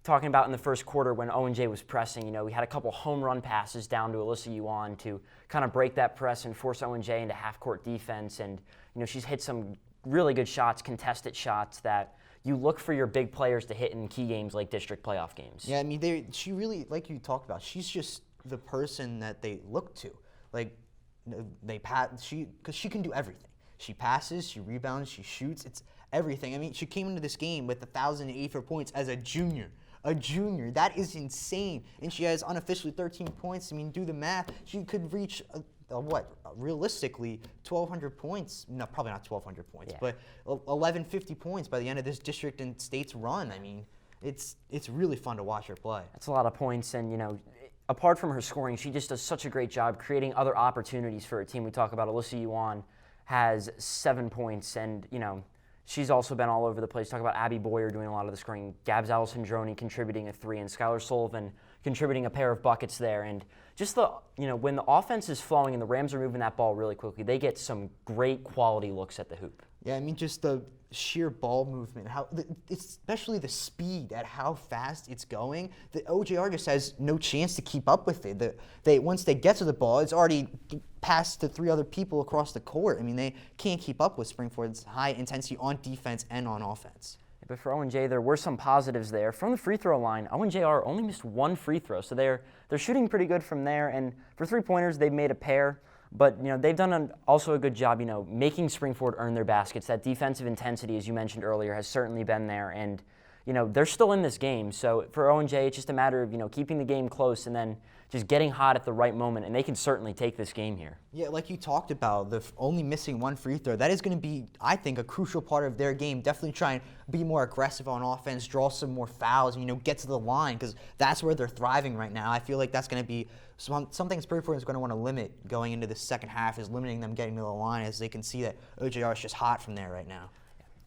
Talking about in the first quarter when ONJ was pressing, we had a couple home run passes down to Alyssa Yuan to kind of break that press and force ONJ into half-court defense. And, she's hit some really good shots, contested shots that you look for your big players to hit in key games like district playoff games. Yeah, I mean, she really, like you talked about, she's just the person that they look to. Like, because she can do everything. She passes, she rebounds, she shoots. It's everything. I mean, she came into this game with 1,084 points as a junior. That is insane. And she has unofficially 13 points. I mean, do the math. She could reach, realistically, 1,200 points. No, probably not 1,200 points, yeah, but 1,150 points by the end of this district and state's run. I mean, it's really fun to watch her play. That's a lot of points, and, apart from her scoring, she just does such a great job creating other opportunities for her team. We talk about Alyssa Yuan has 7 points, and, she's also been all over the place. Talk about Abby Boyer doing a lot of the scoring, Gabs Allison-Droney contributing a 3, and Skylar Sullivan contributing a pair of buckets there. And just when the offense is flowing and the Rams are moving that ball really quickly, they get some great quality looks at the hoop. Yeah, I mean, just the sheer ball movement, especially the speed at how fast it's going. The OJR just has no chance to keep up with it. Once they get to the ball, it's already passed to 3 other people across the court. I mean, they can't keep up with Springford's high intensity on defense and on offense. But for ONJ, there were some positives there. From the free throw line, ONJR only missed 1 free throw, so they're shooting pretty good from there. And for 3-pointers, they've made a pair. But they've done also a good job, making Springford earn their baskets. That defensive intensity, as you mentioned earlier, has certainly been there. And they're still in this game. So for ONJ, it's just a matter of keeping the game close and then just getting hot at the right moment, and they can certainly take this game here. Yeah, like you talked about, only missing one free throw, that is going to be, I think, a crucial part of their game. Definitely try and be more aggressive on offense, draw some more fouls, and, get to the line, because that's where they're thriving right now. I feel like that's going to be something Springford is going to want to limit going into the second half, is limiting them getting to the line, as they can see that OJR is just hot from there right now.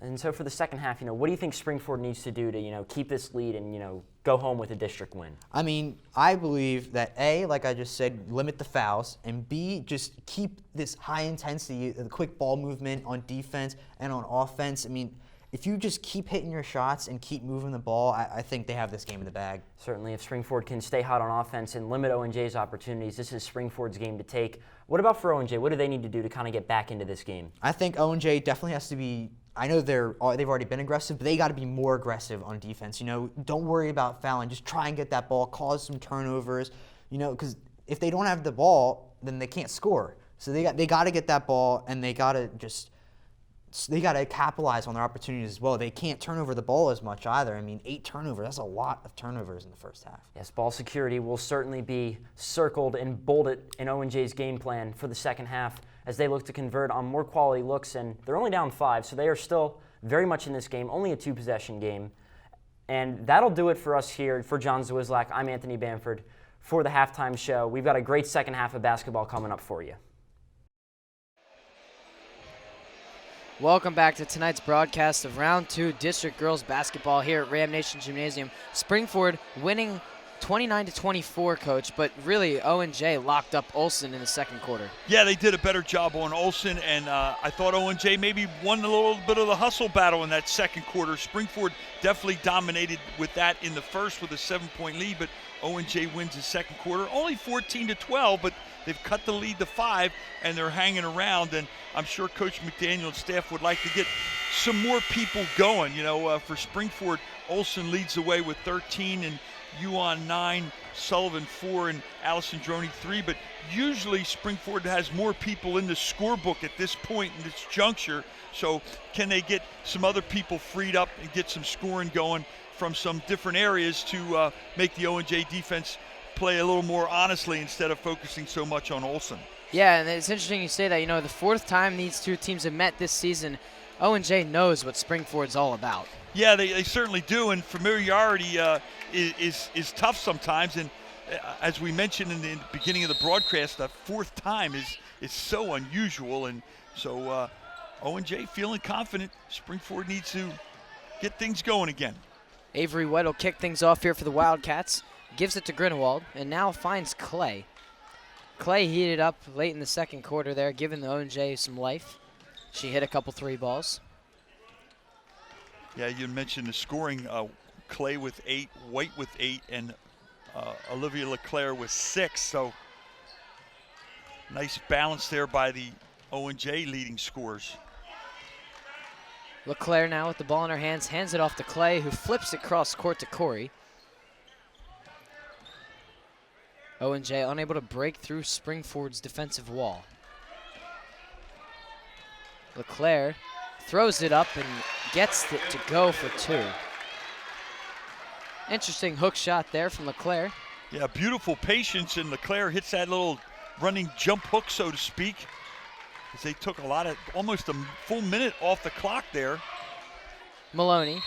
And so for the second half, what do you think Springford needs to do to, keep this lead and, go home with a district win? I mean, I believe that A, like I just said, limit the fouls, and B, just keep this high intensity, the quick ball movement on defense and on offense. I mean, if you just keep hitting your shots and keep moving the ball, I think they have this game in the bag. Certainly, if Springford can stay hot on offense and limit ONJ's opportunities, this is Springford's game to take. What about for ONJ? What do they need to do to kind of get back into this game? I think ONJ definitely has to be, I know they've already been aggressive, but they got to be more aggressive on defense. Don't worry about fouling. Just try and get that ball, cause some turnovers. Because if they don't have the ball, then they can't score. So they got to get that ball, and they got to capitalize on their opportunities as well. They can't turn over the ball as much either. I mean, 8 turnovers, that's a lot of turnovers in the first half. Yes, ball security will certainly be circled and bolded in ONJ's game plan for the second half as they look to convert on more quality looks, and they're only down 5, so they are still very much in this game, only a 2-possession game. And that'll do it for us here. For John Zwislak, I'm Anthony Bamford. For the halftime show, we've got a great second half of basketball coming up for you. Welcome back to tonight's broadcast of Round 2 District Girls Basketball here at Ram Nation Gymnasium. Springford winning 29-24, Coach, but really ONJ locked up Olsen in the second quarter. Yeah, they did a better job on Olsen, and I thought ONJ maybe won a little bit of the hustle battle in that second quarter. Springford definitely dominated with that in the first with a 7-point lead, but ONJ wins the second quarter. Only 14-12, but they've cut the lead to 5, and they're hanging around, and I'm sure Coach McDaniel and staff would like to get some more people going. For Springford, Olsen leads the way with 13, and Yuan 9, Sullivan 4, and Allison Droney 3. But usually Springford has more people in the scorebook at this point in this juncture. So can they get some other people freed up and get some scoring going from some different areas to make the ONJ defense play a little more honestly instead of focusing so much on Olsen? Yeah, and it's interesting you say that. The fourth time these two teams have met this season, ONJ knows what Springford's all about. Yeah, they certainly do, and familiarity is tough sometimes. And as we mentioned in the beginning of the broadcast, the fourth time is so unusual. And so ONJ feeling confident. Springford needs to get things going again. Avery White will kick things off here for the Wildcats. Gives it to Grindelwald, and now finds Clay. Clay heated up late in the second quarter there, giving the ONJ some life. She hit a couple 3 balls. Yeah, you mentioned the scoring. Clay with 8, White with 8, and Olivia LeClaire with 6. So nice balance there by the ONJ leading scorers. LeClaire now with the ball in her hands, hands it off to Clay, who flips it cross court to Corey. ONJ unable to break through Springford's defensive wall. LeClaire throws it up and gets it to go for 2. Interesting hook shot there from LeClaire. Yeah, beautiful patience, and LeClaire hits that little running jump hook, so to speak, as they took almost a full minute off the clock there. Maloney.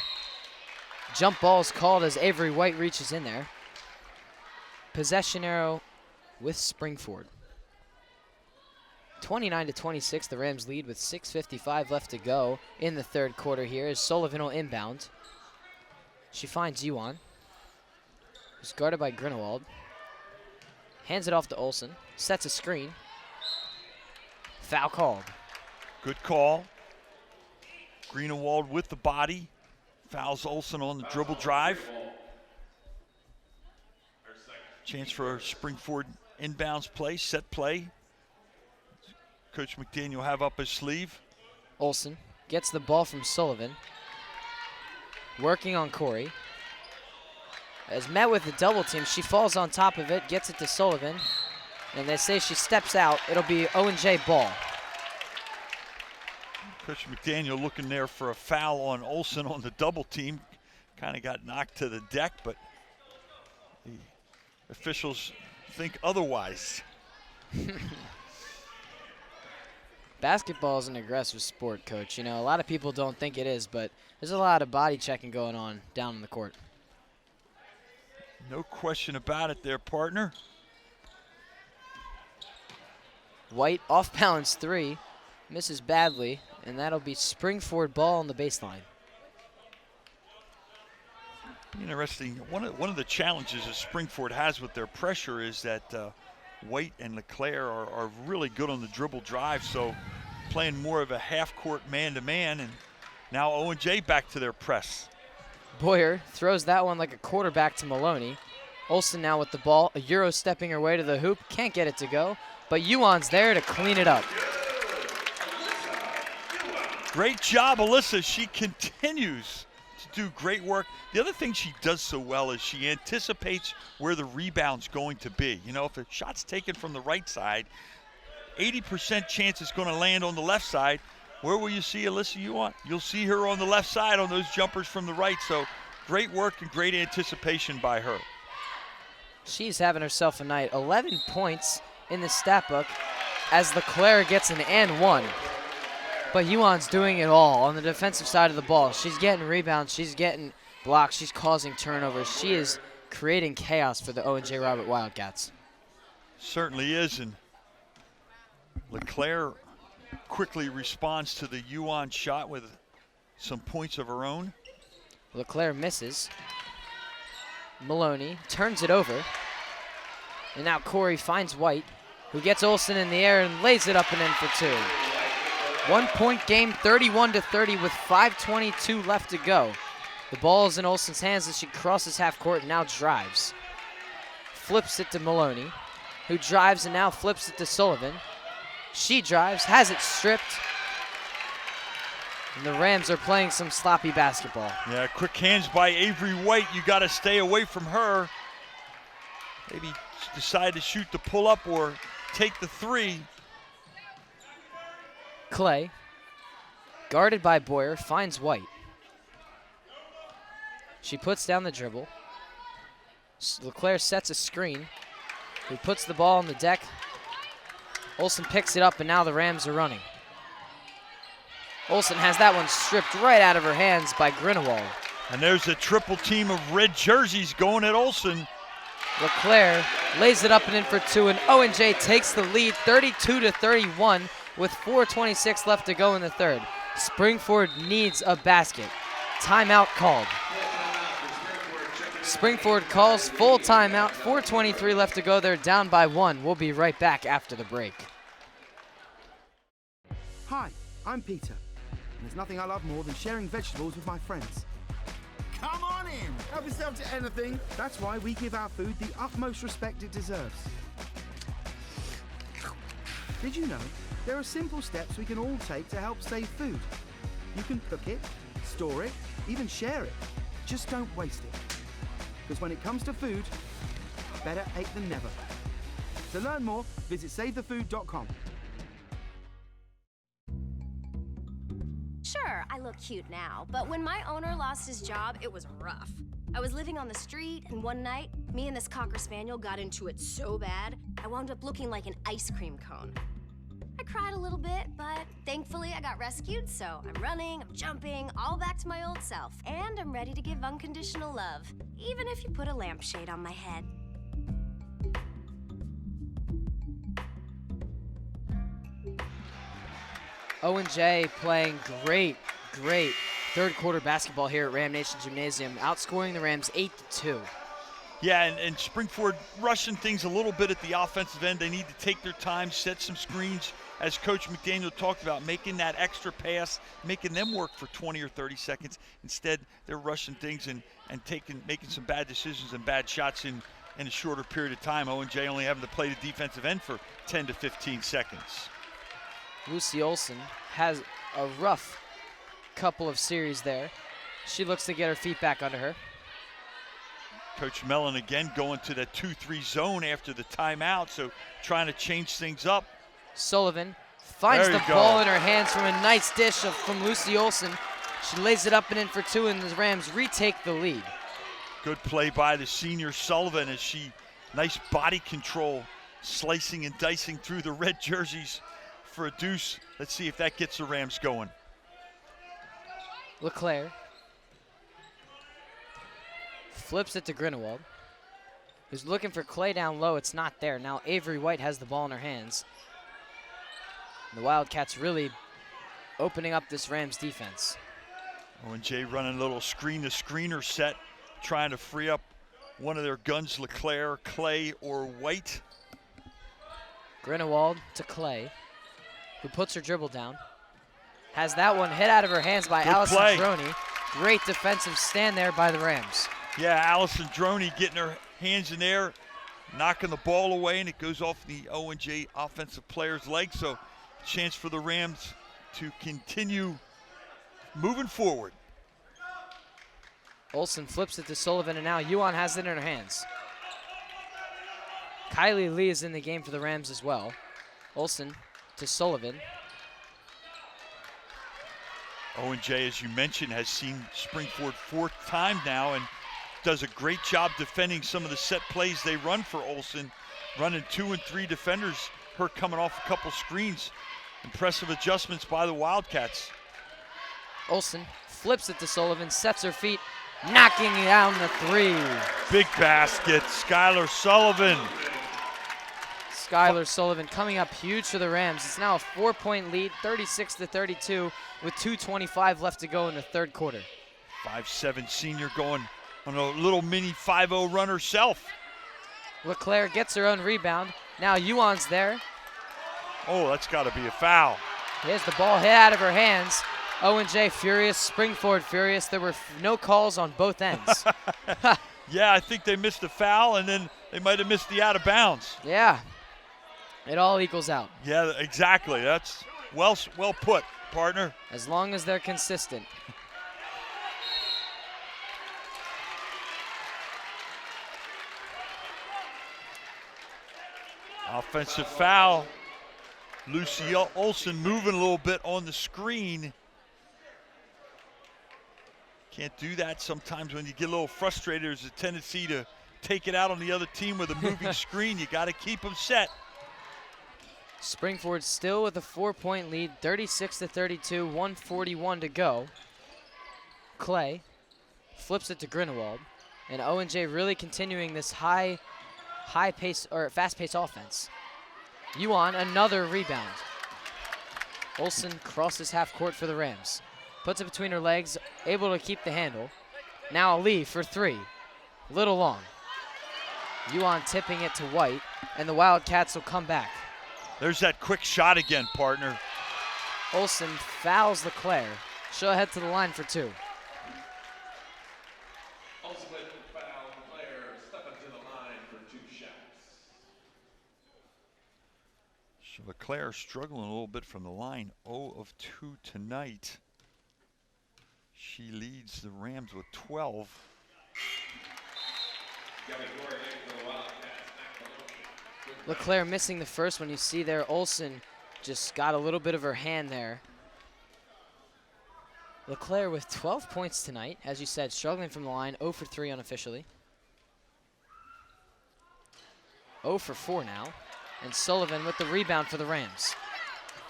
Jump ball's called as Avery White reaches in there. Possession arrow with Springford. 29-26, the Rams lead with 6:55 left to go in the third quarter here as Sullivan will inbound. She finds Yuan, who's guarded by Grindelwald. Hands it off to Olsen, sets a screen. Foul called. Good call. Greenewald with the body. Fouls Olsen on the dribble drive. Chance for a Springford inbounds play, set play. Coach McDaniel will have up his sleeve. Olsen gets the ball from Sullivan. Working on Corey. As met with a double team, she falls on top of it, gets it to Sullivan. And they say she steps out. It'll be ONJ ball. Coach McDaniel looking there for a foul on Olsen on the double team. Kind of got knocked to the deck, but the officials think otherwise. Basketball is an aggressive sport, Coach. You know, a lot of people don't think it is, but there's a lot of body checking going on down in the court. No question about it there, partner. White off balance three, misses badly, and that'll be Springford ball on the baseline. Interesting. One of the challenges that Springford has with their pressure is that White and LeClaire are really good on the dribble drive, so playing more of a half-court man-to-man, and now Owen J back to their press. Boyer throws that one like a quarterback to Maloney. Olsen now with the ball, a Euro stepping her way to the hoop, can't get it to go, but Yuan's there to clean it up. Great job, Alyssa. She continues to do great work. The other thing she does so well is she anticipates where the rebound's going to be. You know, if a shot's taken from the right side, 80% chance it's going to land on the left side. Where will you see Alyssa Yuan? You'll see her on the left side on those jumpers from the right. So great work and great anticipation by her. She's having herself a night. 11 points in the stat book as LeClaire gets an and one. But Yuan's doing it all on the defensive side of the ball. She's getting rebounds, she's getting blocks, she's causing turnovers. She is creating chaos for the Owen J. Robert Wildcats. Certainly is, and LeClaire quickly responds to the Yuan shot with some points of her own. LeClaire misses. Maloney turns it over. And now Corey finds White, who gets Olsen in the air and lays it up and in for two. 1 point game, 31-30 with 5:22 left to go. The ball is in Olsen's hands as she crosses half court and now drives. Flips it to Maloney, who drives and now flips it to Sullivan. She drives, has it stripped. And the Rams are playing some sloppy basketball. Yeah, quick hands by Avery White. You got to stay away from her. Maybe decide to shoot the pull-up or take the three. Clay, guarded by Boyer, finds White. She puts down the dribble. LeClaire sets a screen. He puts the ball on the deck. Olsen picks it up, and now the Rams are running. Olsen has that one stripped right out of her hands by Grinewald. And there's a triple team of red jerseys going at Olsen. LeClaire lays it up and in for two, and Owen J takes the lead 32-31 with 4:26 left to go in the third. Springford needs a basket. Timeout called. Springford calls full timeout, 4:23 left to go. They're down by one. We'll be right back after the break. Hi, I'm Peter, and there's nothing I love more than sharing vegetables with my friends. Come on in, help yourself to anything. That's why we give our food the utmost respect it deserves. Did you know there are simple steps we can all take to help save food? You can cook it, store it, even share it. Just don't waste it. Because when it comes to food, better ate than never. To learn more, visit savethefood.com. Sure, I look cute now, but when my owner lost his job, it was rough. I was living on the street, and one night, me and this Cocker Spaniel got into it so bad, I wound up looking like an ice cream cone. I cried a little bit, but thankfully I got rescued, so I'm running, I'm jumping, all back to my old self, and I'm ready to give unconditional love, even if you put a lampshade on my head. Owen J playing great third quarter basketball here at Ram Nation Gymnasium, outscoring the Rams 8-2. Yeah, and Springford rushing things a little bit at the offensive end. They need to take their time, set some screens, as Coach McDaniel talked about, making that extra pass, making them work for 20 or 30 seconds. Instead, they're rushing things and making some bad decisions and bad shots in a shorter period of time. Owen J only having to play the defensive end for 10 to 15 seconds. Lucy Olsen has a rough couple of series there. She looks to get her feet back under her. Coach Mellon again going to that 2-3 zone after the timeout, so trying to change things up. Sullivan finds There the you ball go. in her hands from a nice dish from Lucy Olsen. She lays it up and in for two, and the Rams retake the lead. Good play by the senior Sullivan as she Nice body control, slicing and dicing through the red jerseys for a deuce. Let's see if that gets the Rams going. LeClaire flips it to Grindelwald, who's looking for Clay down low. It's not there. Now Avery White has the ball in her hands. The Wildcats really opening up this Rams defense. Owen J running a little screen-to-screener set, trying to free up one of their guns, LeClaire, Clay, or White. Grindelwald to Clay, who puts her dribble down. Has that one hit out of her hands by Good Allison play. Droney. Great defensive stand there by the Rams. Yeah, Allison Droney getting her hands in there, knocking the ball away, and it goes off the Owen J offensive player's leg. So, chance for the Rams to continue moving forward. Olsen flips it to Sullivan, and now Yuan has it in her hands. Kylie Lee is in the game for the Rams as well. Olsen to Sullivan. Owen J, as you mentioned, has seen Springford 4th time now and does a great job defending some of the set plays they run for Olsen, running 2 and 3 defenders, her coming off a couple screens. Impressive adjustments by the Wildcats. Olsen flips it to Sullivan, sets her feet, knocking down the three. Big basket, Skylar Sullivan. Skylar Sullivan coming up huge for the Rams. It's now a 4-point lead, 36-32, with 2:25 left to go in the third quarter. 5'7" senior going on a little mini 5-0 run herself. LeClaire gets her own rebound. Now Yuan's there. Oh, that's got to be a foul. Here's the ball hit out of her hands. Owen J furious, Springford furious. There were no calls on both ends. Yeah, I think they missed the foul, and then they might have missed the out of bounds. Yeah, it all equals out. Yeah, exactly. That's well put, partner. As long as they're consistent. Offensive foul. Lucy Olsen moving a little bit on the screen. Can't do that sometimes when you get a little frustrated. There's a tendency to take it out on the other team with a moving screen. You got to keep them set. Springford still with a 4-point lead, 36-32, 1:41 to go. Clay flips it to Grindelwald, and Owen J really continuing this high pace or fast pace offense. Yuan, another rebound. Olsen crosses half court for the Rams. Puts it between her legs, able to keep the handle. Now Lee for three. Little long. Yuan tipping it to White, and the Wildcats will come back. There's that quick shot again, partner. Olsen fouls LeClaire. She'll head to the line for two. So LeClaire struggling a little bit from the line. 0 of 2 tonight. She leads the Rams with 12. LeClaire missing the first one. You see there, Olsen just got a little bit of her hand there. LeClaire with 12 points tonight. As you said, struggling from the line, 0 for 3 unofficially. 0 for 4 now. And Sullivan with the rebound for the Rams.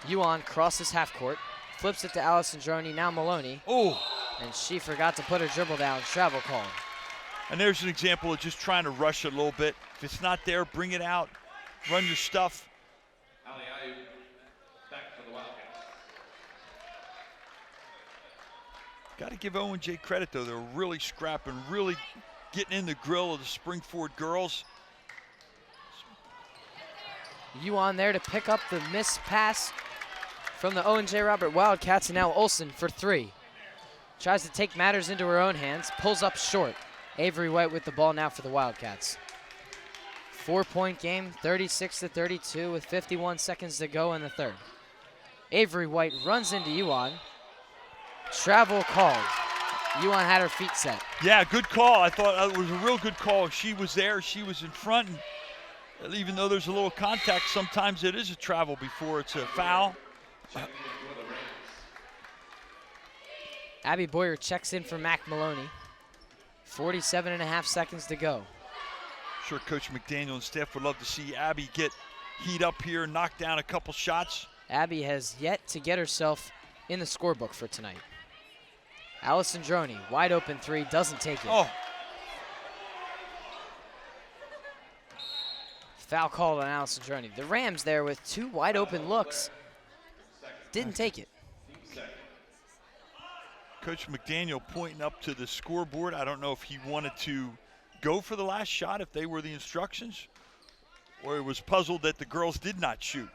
Yuan crosses half court, flips it to Allison Droney, now Maloney. Oh! And she forgot to put her dribble down, travel call. And there's an example of just trying to rush it a little bit. If it's not there, bring it out, run your stuff. Got to give Owen J credit, though. They're really scrapping, really getting in the grill of the Springford girls. Yuan there to pick up the missed pass from the Owen J. Robert Wildcats, and now Olsen for three. Tries to take matters into her own hands, pulls up short. Avery White with the ball now for the Wildcats. 4-point game, 36-32 with 51 seconds to go in the third. Avery White runs into Yuan. Travel called. Yuan had her feet set. Yeah, good call. I thought it was a real good call. She was there, she was in front. And even though there's a little contact, sometimes it is a travel before it's a foul. Abby Boyer checks in for Mac Maloney. 47.5 seconds to go. sure Coach McDaniel and staff would love to see Abby get heat up here, knock down a couple shots. Abby has yet to get herself in the scorebook for tonight. Allison Droney, wide open three, doesn't take it. Oh, Foul called on Allison Droney. The Rams there with 2 wide open looks. Didn't take it. Coach McDaniel pointing up to the scoreboard. I don't know if he wanted to go for the last shot if they were the instructions, or he was puzzled that the girls did not shoot.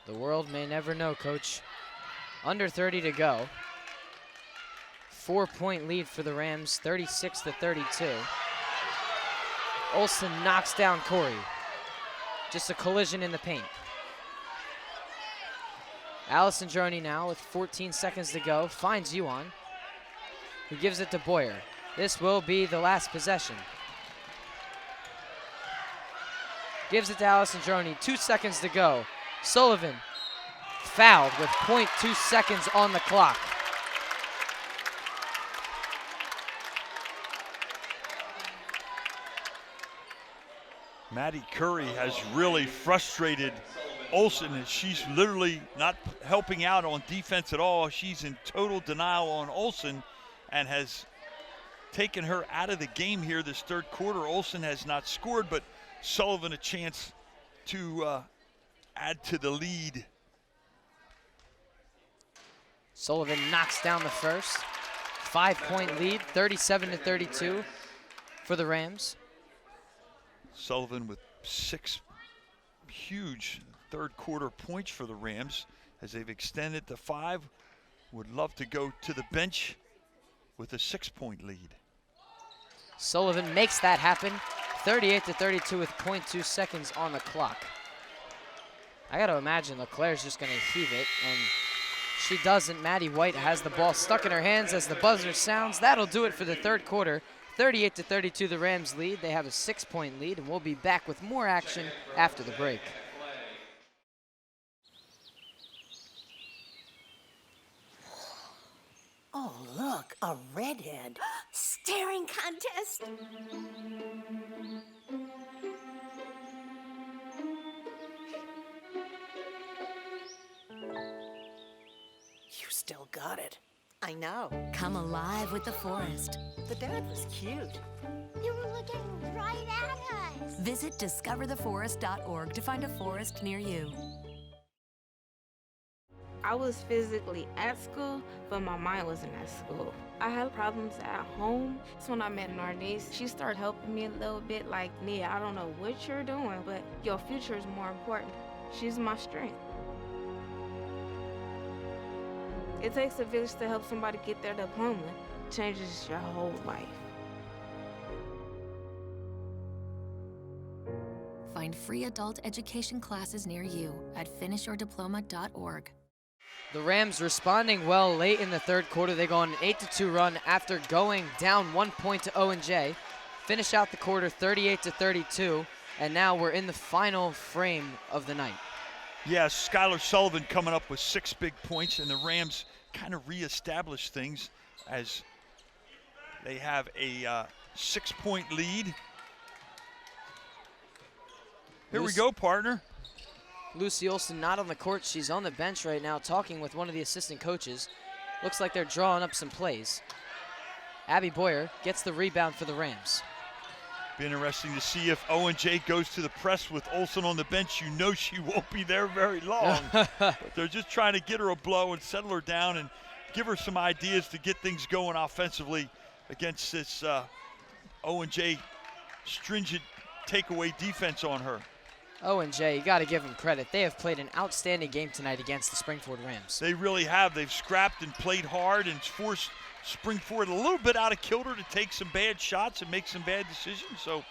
The world may never know, Coach. Under 30 to go. 4-point lead for the Rams, 36-32. Olsen knocks down Corey. Just a collision in the paint. Allison Droney now with 14 seconds to go, finds Yuan, who gives it to Boyer. This will be the last possession. Gives it to Allison Droney, 2 seconds to go. Sullivan fouled with 0.2 seconds on the clock. Maddie Curry has really frustrated Olsen, and she's literally not helping out on defense at all. She's in total denial on Olsen and has taken her out of the game here this third quarter. Olsen has not scored, but Sullivan a chance to add to the lead. Sullivan knocks down the first. 5-point lead, 37-32 for the Rams. Sullivan with 6 huge third quarter points for the Rams as they've extended to 5. Would love to go to the bench with a 6-point lead. Sullivan makes that happen. 38-32 with 0.2 seconds on the clock. I got to imagine LeClaire's just going to heave it, and she doesn't. Maddie White has the ball stuck in her hands as the buzzer sounds. That'll do it for the third quarter. 38-32 the Rams lead. They have a 6-point lead, and we'll be back with more action after the break. Oh, look, a redhead. Staring contest. You still got it. I know. Come alive with the forest. The dad was cute. They were looking right at us. Visit discovertheforest.org to find a forest near you. I was physically at school, but my mind wasn't at school. I had problems at home. That's when I met Narnese. She started helping me a little bit, like, Nia, I don't know what you're doing, but your future is more important. She's my strength. It takes a village to help somebody get their diploma. It changes your whole life. Find free adult education classes near you at finishyourdiploma.org. The Rams responding well late in the third quarter. They go on an 8-2 run after going down 1 point to Owen J. Finish out the quarter 38-32, and now we're in the final frame of the night. Yeah, Skylar Sullivan coming up with 6 big points, and the Rams kind of reestablish things as they have a 6-point lead. Here we go, partner. Lucy Olsen not on the court. She's on the bench right now talking with one of the assistant coaches. Looks like they're drawing up some plays. Abby Boyer gets the rebound for the Rams. Be interesting to see if Owen J goes to the press with Olsen on the bench. You know she won't be there very long. But they're just trying to get her a blow and settle her down and give her some ideas to get things going offensively against this Owen J stringent takeaway defense on her. Owen J, you got to give them credit. They have played an outstanding game tonight against the Springford Rams. They really have. They've scrapped and played hard and forced Springford a little bit out of kilter to take some bad shots and make some bad decisions. So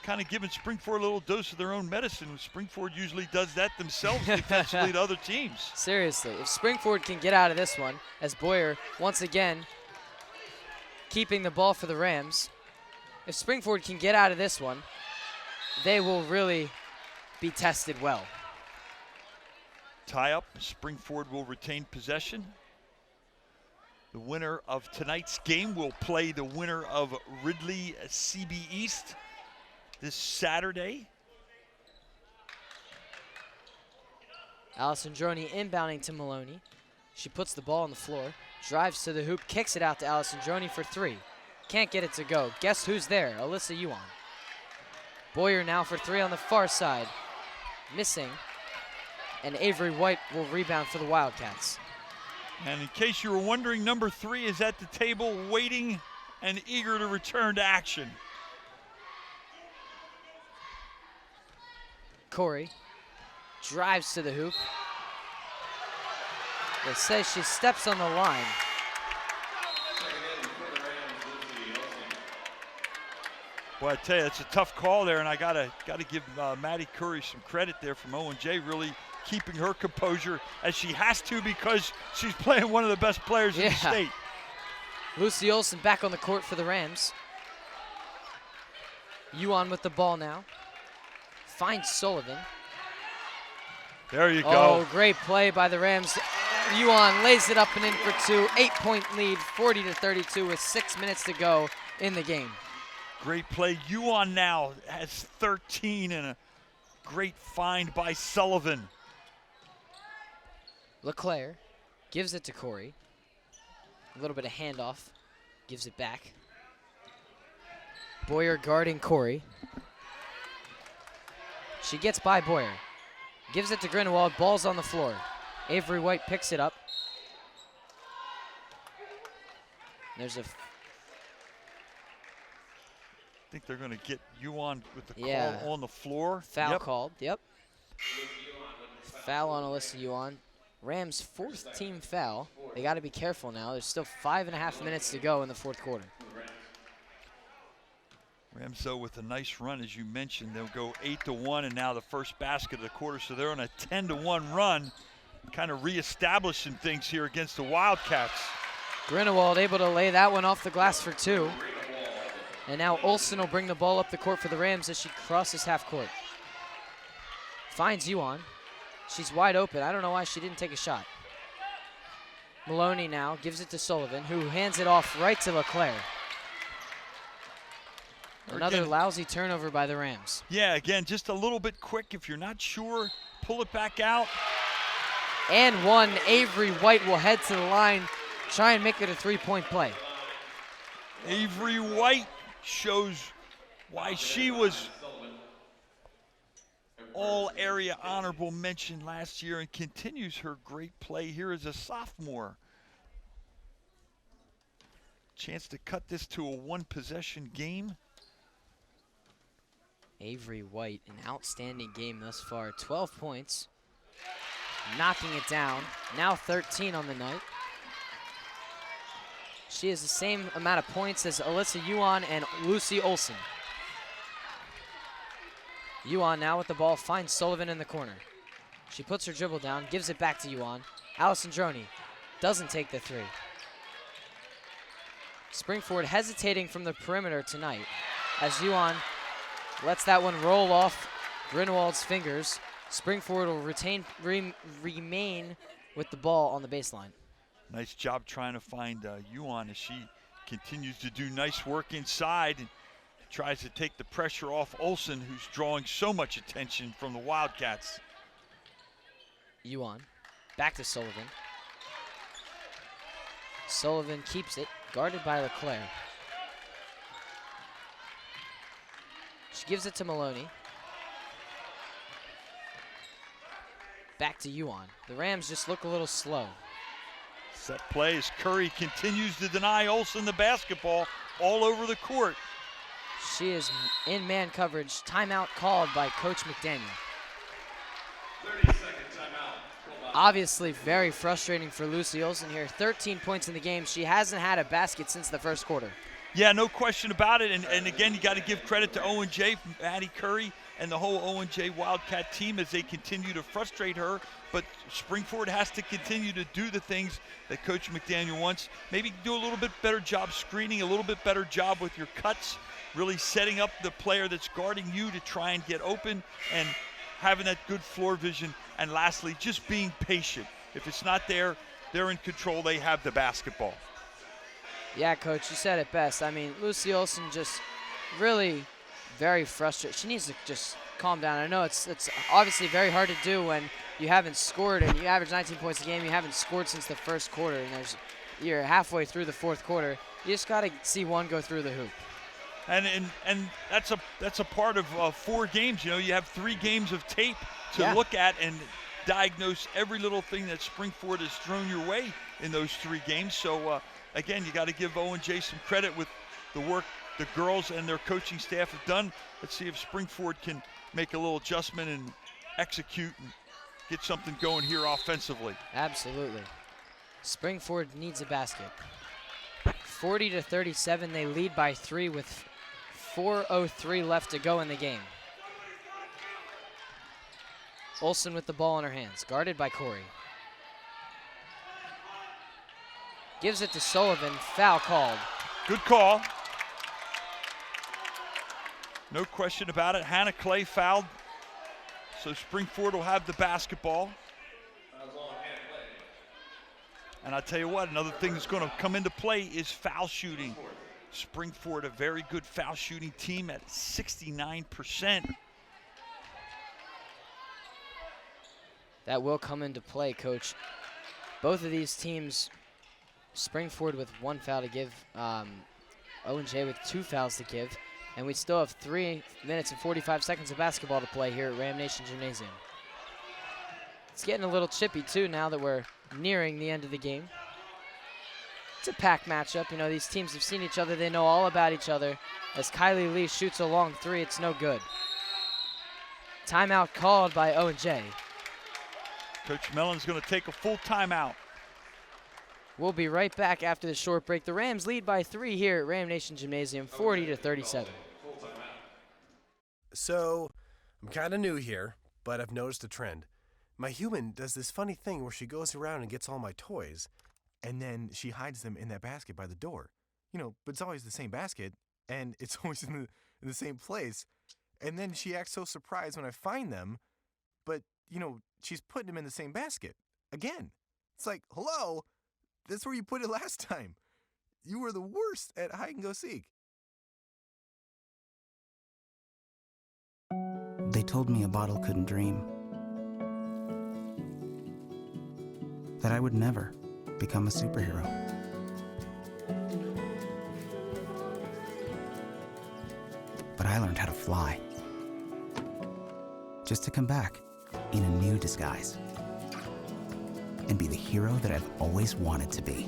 kind of giving Springford a little dose of their own medicine. Springford usually does that themselves defensively to other teams. Seriously, if Springford can get out of this one, as Boyer once again keeping the ball for the Rams, if Springford can get out of this one, they will really be tested well. Tie up, Springford will retain possession. The winner of tonight's game will play the winner of Ridley CB East this Saturday. Alessandroni inbounding to Maloney. She puts the ball on the floor, drives to the hoop, kicks it out to Alessandroni for three. Can't get it to go. Guess who's there? Alyssa Yuan. Boyer now for three on the far side. Missing. And Avery White will rebound for the Wildcats. And in case you were wondering, number 3 is at the table waiting and eager to return to action. Corey drives to the hoop. They say she steps on the line. Well, I tell you, it's a tough call there, and I gotta give Maddie Curry some credit there from O&J, really keeping her composure as she has to because she's playing one of the best players in the state. Lucy Olson back on the court for the Rams. Yuan with the ball now. Finds Sullivan. There you go. Oh, great play by the Rams. Yuan lays it up and in for two. 8-point lead, 40-32 with 6 minutes to go in the game. Great play. Yuan now has 13 and a great find by Sullivan. LeClaire gives it to Corey. A little bit of handoff. Gives it back. Boyer guarding Corey. She gets by Boyer. Gives it to Grindelwald. Ball's on the floor. Avery White picks it up. There's a... I think they're going to get Yuan with the call on the floor. Foul called, yep. Foul on Alyssa Yuan. Rams' 4th team foul. They got to be careful now. There's still 5.5 minutes to go in the 4th quarter. Rams, though, with a nice run, as you mentioned. They'll go 8-1, and now the first basket of the quarter. So they're on a 10-1 run, kind of reestablishing things here against the Wildcats. Grindelwald able to lay that one off the glass for two. And now Olsen will bring the ball up the court for the Rams as she crosses half court. Finds Yuan. She's wide open. I don't know why she didn't take a shot. Maloney now gives it to Sullivan, who hands it off right to LeClaire. Another lousy turnover by the Rams. Yeah, again, just a little bit quick. If you're not sure, pull it back out. And one. Avery White will head to the line, try and make it a 3-point play. Avery White shows why she was all-area honorable mention last year and continues her great play here as a sophomore. Chance to cut this to a 1-possession game. Avery White, an outstanding game thus far. 12 points, knocking it down. Now 13 on the night. She has the same amount of points as Alyssa Yuan and Lucy Olson. Yuan now with the ball, finds Sullivan in the corner. She puts her dribble down, gives it back to Yuan. Alessandroni doesn't take the three. Springford hesitating from the perimeter tonight as Yuan lets that one roll off Grindelwald's fingers. Springford will remain with the ball on the baseline. Nice job trying to find Yuan as she continues to do nice work inside and tries to take the pressure off Olsen, who's drawing so much attention from the Wildcats. Yuan back to Sullivan. Sullivan keeps it, guarded by LeClaire. She gives it to Maloney. Back to Yuan. The Rams just look a little slow. Set play as Curry continues to deny Olsen the basketball all over the court. She is in man coverage. Timeout called by Coach McDaniel. 30-second timeout. Obviously very frustrating for Lucy Olsen here. 13 points in the game. She hasn't had a basket since the first quarter. Yeah, no question about it. And again, you got to give credit to O&J, Maddie Curry, and the whole O&J Wildcat team as they continue to frustrate her. But Springford has to continue to do the things that Coach McDaniel wants. Maybe do a little bit better job screening, a little bit better job with your cuts, really setting up the player that's guarding you to try and get open and having that good floor vision. And lastly, just being patient. If it's not there, they're in control. They have the basketball. Yeah, Coach, you said it best. I mean, Lucy Olsen just really very frustrated. She needs to just calm down. I know it's obviously very hard to do when you haven't scored and you average 19 points a game. You haven't scored since the first quarter, and you're halfway through the fourth quarter. You just got to see one go through the hoop. And that's a part of 4 games. You know, you have 3 games of tape to look at and diagnose every little thing that Springford has thrown your way in those 3 games. So again, you got to give Owen J some credit with the work the girls and their coaching staff have done. Let's see if Springford can make a little adjustment and execute and get something going here offensively. Absolutely. Springford needs a basket. 40-37, they lead by 3 with 4:03 left to go in the game. Olsen with the ball in her hands, guarded by Corey. Gives it to Sullivan, foul called. Good call. No question about it. Hannah Clay fouled, so Springford will have the basketball. And I'll tell you what, another thing that's going to come into play is foul shooting. Springford, a very good foul shooting team at 69%. That will come into play, Coach. Both of these teams, Springford with 1 foul to give, O&J with 2 fouls to give, and we still have 3 minutes and 45 seconds of basketball to play here at Ram Nation Gymnasium. It's getting a little chippy too now that we're nearing the end of the game. It's a packed matchup. You know, these teams have seen each other. They know all about each other. As Kylie Lee shoots a long 3, it's no good. Timeout called by O&J. Coach Mellon's going to take a full timeout. We'll be right back after the short break. The Rams lead by 3 here at Ram Nation Gymnasium, 40-37. So, I'm kind of new here, but I've noticed a trend. My human does this funny thing where she goes around and gets all my toys, and then she hides them in that basket by the door. You know, but it's always the same basket, and it's always in the same place. And then she acts so surprised when I find them, but, you know, she's putting them in the same basket again. It's like, hello, that's where you put it last time. You were the worst at hide and go seek. They told me a bottle couldn't dream. That I would never become a superhero. But I learned how to fly. Just to come back in a new disguise. And be the hero that I've always wanted to be.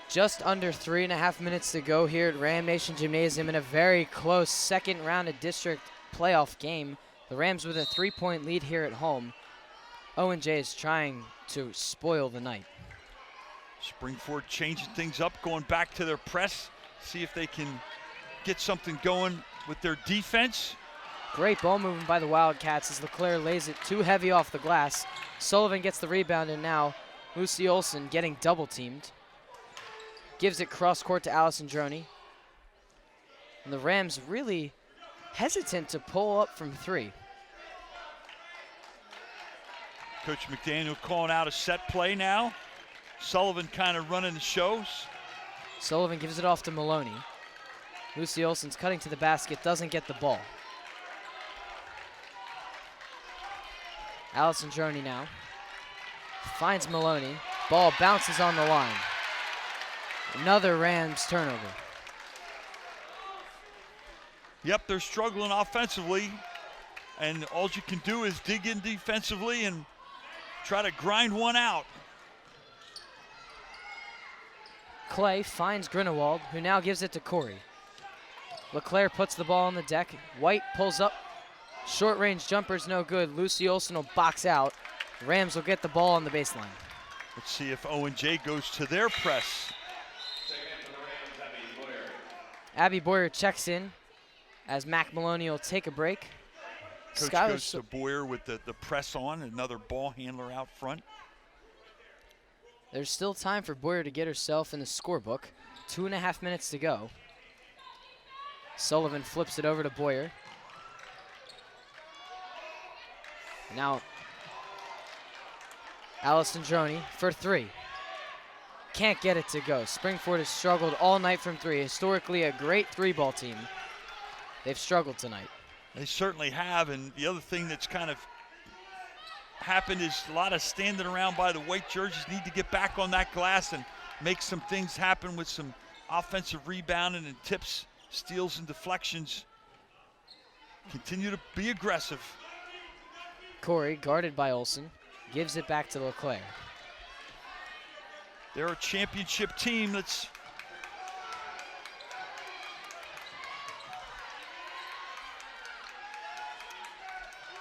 Just under 3.5 minutes to go here at Ram Nation Gymnasium in a very close second round of district playoff game. The Rams with a 3-point lead here at home. O&J is trying to spoil the night. Springford changing things up, going back to their press, see if they can get something going with their defense. Great ball movement by the Wildcats as LeClaire lays it too heavy off the glass. Sullivan gets the rebound, and now Lucy Olsen getting double teamed. Gives it cross court to Allison Droney. And the Rams really hesitant to pull up from 3. Coach McDaniel calling out a set play now. Sullivan kind of running the shows. Sullivan gives it off to Maloney. Lucy Olsen's cutting to the basket, doesn't get the ball. Allison Droney now. Finds Maloney. Ball bounces on the line. Another Rams turnover. Yep, they're struggling offensively, and all you can do is dig in defensively and try to grind one out. Clay finds Grinewald, who now gives it to Corey. LeClaire puts the ball on the deck. White pulls up. Short range jumper's no good. Lucy Olsen will box out. Rams will get the ball on the baseline. Let's see if O&J goes to their press. Abby Boyer checks in as Mac Maloney will take a break. Coach goes to Boyer with the press on, another ball handler out front. There's still time for Boyer to get herself in the scorebook. 2.5 minutes to go. Sullivan flips it over to Boyer. Now, Allison Droney for three. Can't get it to go. Springford has struggled all night from three. Historically a great three-ball team. They've struggled tonight. They certainly have, and the other thing that's kind of happened is a lot of standing around by the white jerseys. Need to get back on that glass and make some things happen with some offensive rebounding and tips, steals, and deflections. Continue to be aggressive. Corey, guarded by Olsen, gives it back to LeClaire. They're a championship team.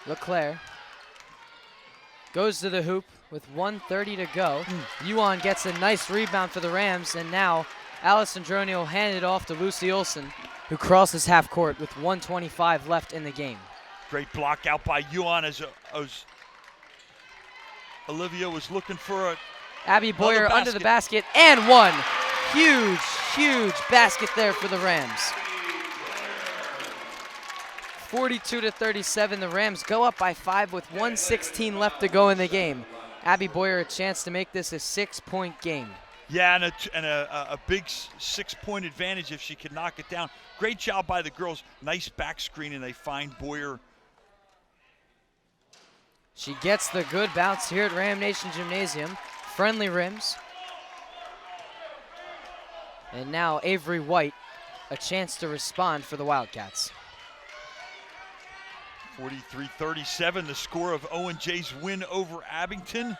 LeClaire goes to the hoop with 1:30 to go. Yuan gets a nice rebound for the Rams, and now Allison Droney will hand it off to Lucy Olsen, who crosses half court with 1:25 left in the game. Great block out by Yuan as Olivia was looking for a Abby Boyer under the basket, and one. Huge, huge basket there for the Rams. 42-37, the Rams go up by 5 with 1:16 left to go in the game. Abby Boyer a chance to make this a 6-point game. Yeah, and a big 6-point advantage if she can knock it down. Great job by the girls. Nice back screen, and they find Boyer. She gets the good bounce here at Ram Nation Gymnasium. Friendly rims. And now Avery White, a chance to respond for the Wildcats. 43-37, the score of Owen J's win over Abington.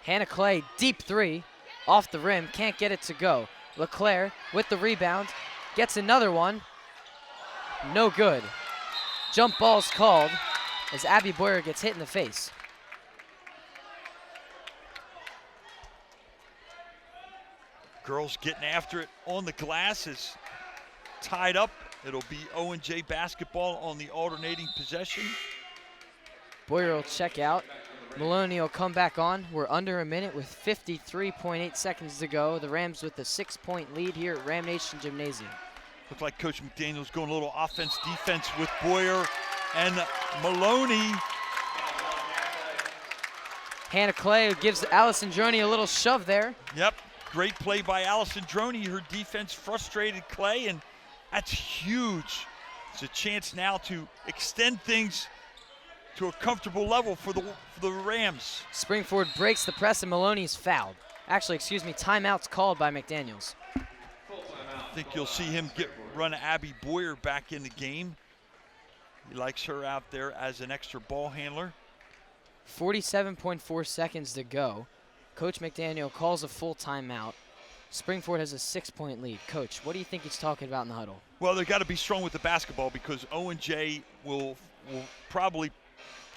Hannah Clay, deep three, off the rim, can't get it to go. LeClaire with the rebound, gets another one, no good. Jump ball's called as Abby Boyer gets hit in the face. Girls getting after it on the glass is tied up. It'll be Owen J basketball on the alternating possession. Boyer will check out. Maloney will come back on. We're under a minute with 53.8 seconds to go. The Rams with a 6-point lead here at Ram Nation Gymnasium. Looked like Coach McDaniel's going a little offense-defense with Boyer and Maloney. Hannah Clay gives Allison Droney a little shove there. Yep, great play by Allison Droney. Her defense frustrated Clay, and that's huge. It's a chance now to extend things to a comfortable level for the Rams. Springford breaks the press and Maloney's fouled. Actually, excuse me, timeout's called by McDaniels. I think you'll see him run Abby Boyer back in the game. He likes her out there as an extra ball handler. 47.4 seconds to go. Coach McDaniel calls a full timeout. Springford has a 6-point lead. Coach, what do you think he's talking about in the huddle? Well, they've got to be strong with the basketball because Owen J will probably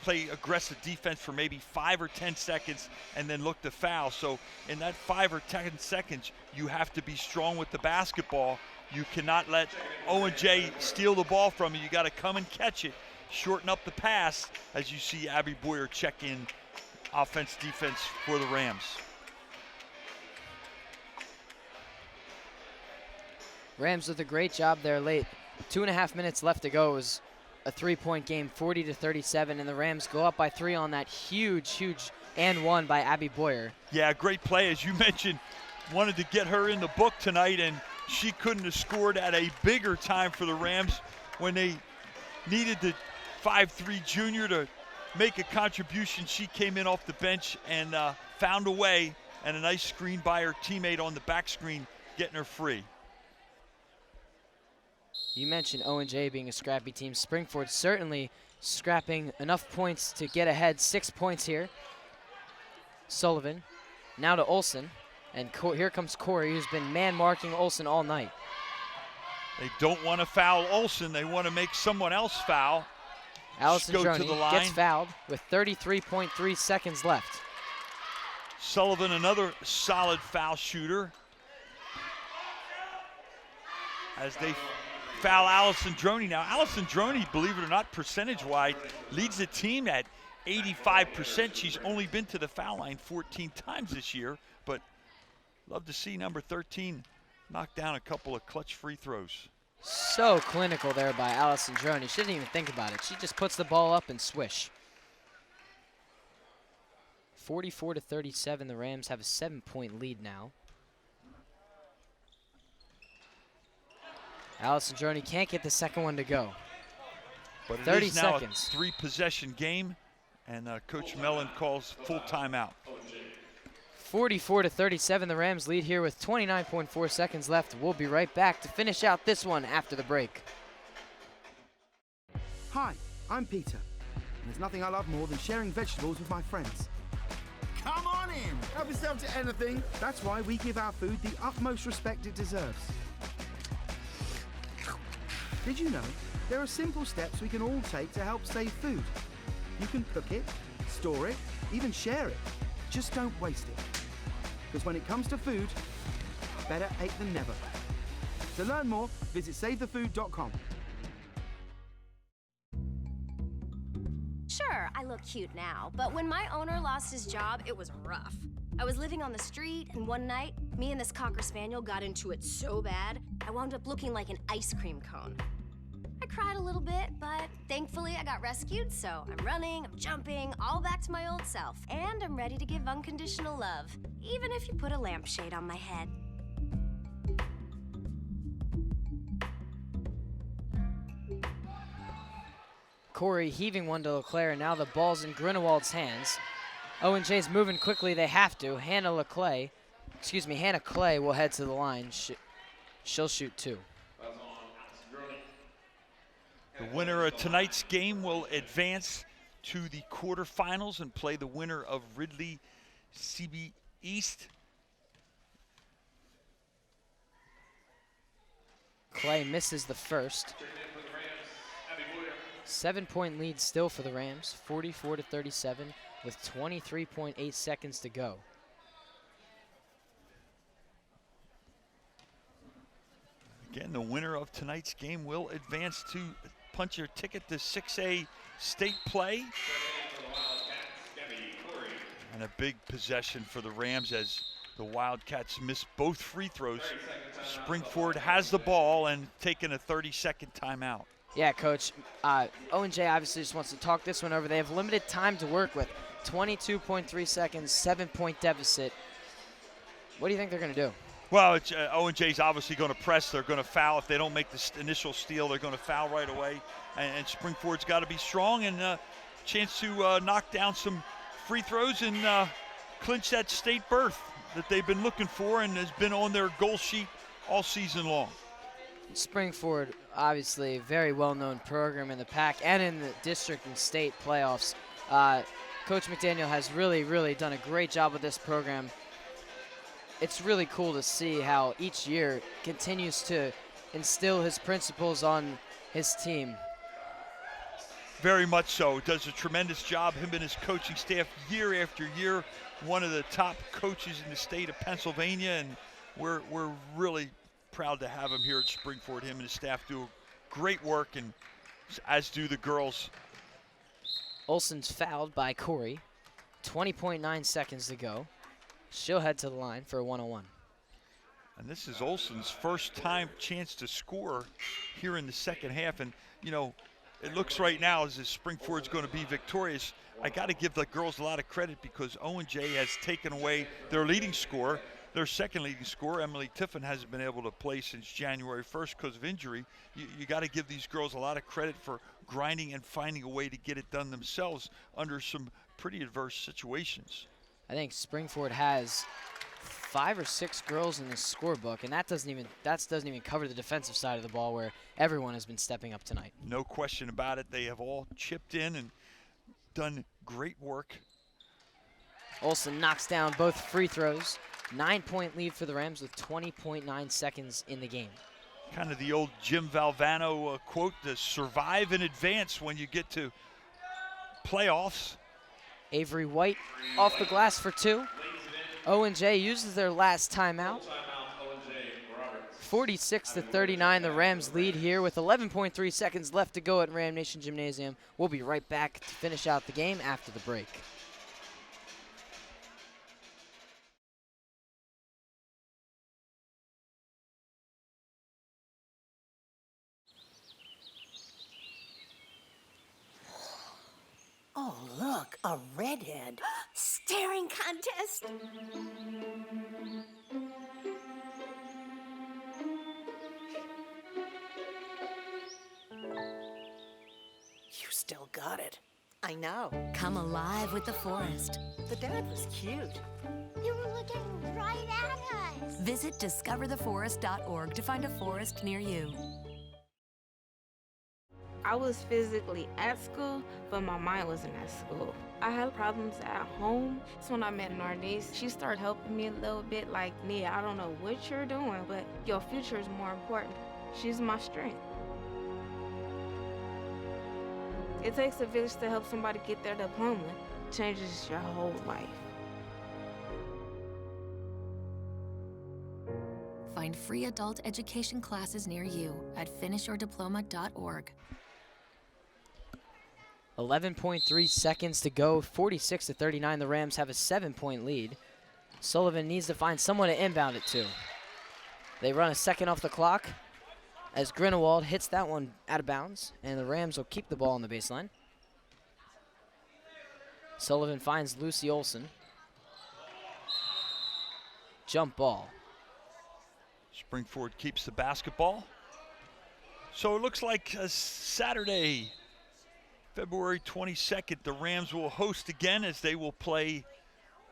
play aggressive defense for maybe 5 or 10 seconds and then look to foul. So in that 5 or 10 seconds, you have to be strong with the basketball. You cannot let Owen J steal the ball from you. You got to come and catch it, shorten up the pass as you see Abby Boyer check in offense, defense for the Rams. Rams with a great job there late. 2.5 minutes left to go. It was a 3-point game, 40-37, and the Rams go up by 3 on that huge and one by Abby Boyer. Yeah, great play. As you mentioned, wanted to get her in the book tonight, and she couldn't have scored at a bigger time for the Rams when they needed the 5'3" junior to make a contribution. She came in off the bench and found a way, and a nice screen by her teammate on the back screen, getting her free. You mentioned Owen J being a scrappy team. Springford certainly scrapping enough points to get ahead. 6 points here. Sullivan now to Olsen, and here comes Corey, who's been man-marking Olsen all night. They don't want to foul Olsen. They want to make someone else foul. Allison Go to Droney the line. gets fouled with 33.3 seconds left. Sullivan, another solid foul shooter. As they foul Allison Droney. Now, Allison Droney, believe it or not, percentage-wise, leads the team at 85%. She's only been to the foul line 14 times this year, but love to see number 13 knock down a couple of clutch free throws. So clinical there by Allison Droney. She didn't even think about it. She just puts the ball up and swish. 44-37, the Rams have a 7-point lead now. Allison Droney can't get the second one to go. But it 30 is now seconds. a 3-possession game, and Coach Mellon calls full timeout. 44-37, the Rams lead here with 29.4 seconds left. We'll be right back to finish out this one after the break. Hi, I'm Peter, and there's nothing I love more than sharing vegetables with my friends. Come on in, help yourself to anything. That's why we give our food the utmost respect it deserves. Did you know there are simple steps we can all take to help save food? You can cook it, store it, even share it. Just don't waste it. Because when it comes to food, better ate than never. To learn more, visit savethefood.com. Sure, I look cute now, but when my owner lost his job, it was rough. I was living on the street, and one night, me and this Cocker Spaniel got into it so bad, I wound up looking like an ice cream cone. I cried a little bit, but thankfully I got rescued, so I'm running, I'm jumping, all back to my old self. And I'm ready to give unconditional love, even if you put a lampshade on my head. Corey heaving one to LeClaire, and now the ball's in Grunewald's hands. Owen J's moving quickly, they have to. Hannah Clay will head to the line. She'll shoot 2. The winner of tonight's game will advance to the quarterfinals and play the winner of Ridley CB East. Clay misses the first. 7-point lead still for the Rams, 44-37, with 23.8 seconds to go. Again, the winner of tonight's game will advance to punch your ticket to 6A state play. And a big possession for the Rams as the Wildcats miss both free throws. Springford has the ball and taking a 30-second timeout. Yeah, Coach. Owen J obviously just wants to talk this one over. They have limited time to work with. 22.3 seconds, 7-point deficit. What do you think they're going to do? Well, Owen J's obviously going to press. They're going to foul. If they don't make the initial steal, they're going to foul right away. And Springford's got to be strong and chance to knock down some free throws and clinch that state berth that they've been looking for and has been on their goal sheet all season long. Springford, obviously a very well-known program in the PAC and in the district and state playoffs. Coach McDaniel has really done a great job with this program. It's really cool to see how each year continues to instill his principles on his team. Very much so. Does a tremendous job, him and his coaching staff, year after year. One of the top coaches in the state of Pennsylvania, and we're really proud to have him here at Springford. Him and his staff do great work, and as do the girls. Olsen's fouled by Corey. 20.9 seconds to go. She'll head to the line for a 1-on-1. And this is Olsen's first time chance to score here in the second half. And, you know, it looks right now as if Springford's going to be victorious. I got to give the girls a lot of credit because Owen J has taken away their leading scorer. Their second leading scorer, Emily Tiffin, hasn't been able to play since January 1st because of injury. You got to give these girls a lot of credit for grinding and finding a way to get it done themselves under some pretty adverse situations. I think Springford has 5 or 6 girls in the scorebook, and that doesn't even cover the defensive side of the ball where everyone has been stepping up tonight. No question about it. They have all chipped in and done great work. Olsen knocks down both free throws. 9-point lead for the Rams with 20.9 seconds in the game. Kind of the old Jim Valvano quote, to survive and advance when you get to playoffs. Avery White off the glass for 2. Owen J uses their last timeout. 46-39, the Rams lead here with 11.3 seconds left to go at Ram Nation Gymnasium. We'll be right back to finish out the game after the break. Oh, look, look, a redhead. Staring contest. You still got it. I know. Come alive with the forest. The dad was cute. You were looking right at us. Visit discovertheforest.org to find a forest near you. I was physically at school, but my mind wasn't at school. I had problems at home. So when I met Narnese, she started helping me a little bit, like, Nia, I don't know what you're doing, but your future is more important. She's my strength. It takes a village to help somebody get their diploma. It changes your whole life. Find free adult education classes near you at finishyourdiploma.org. 11.3 seconds to go, 46-39. The Rams have a 7-point lead. Sullivan needs to find someone to inbound it to. They run a second off the clock as Grinewald hits that one out of bounds, and the Rams will keep the ball on the baseline. Sullivan finds Lucy Olson. Jump ball. Springford keeps the basketball. So it looks like a Saturday, February 22nd, the Rams will host again as they will play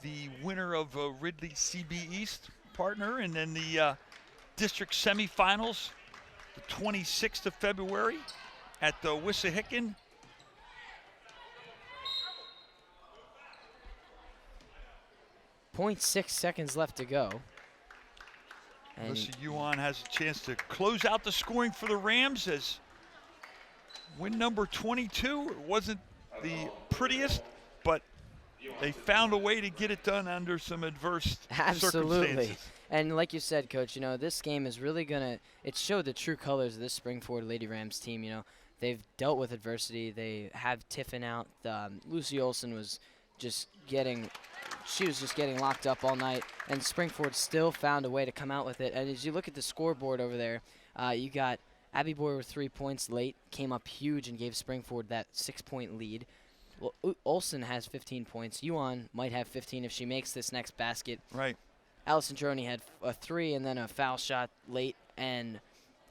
the winner of Ridley CB East partner, and then the district semifinals, the 26th of February at the Wissahickon. .6 seconds left to go. And Alyssa Yuan has a chance to close out the scoring for the Rams as win number 22. It wasn't the prettiest, but they found a way to get it done under some adverse circumstances. And like you said, Coach, you know, this game is really it showed the true colors of this Springford Lady Rams team. You know, they've dealt with adversity. They have Tiffin out. Lucy Olson was just getting locked up all night, and Springford still found a way to come out with it. And as you look at the scoreboard over there, you got Abby Boyer with 3 points late, came up huge and gave Springford that 6-point lead. Well, Olson has 15 points. Yuan might have 15 if she makes this next basket. Right. Allison Droney had a 3 and then a foul shot late, and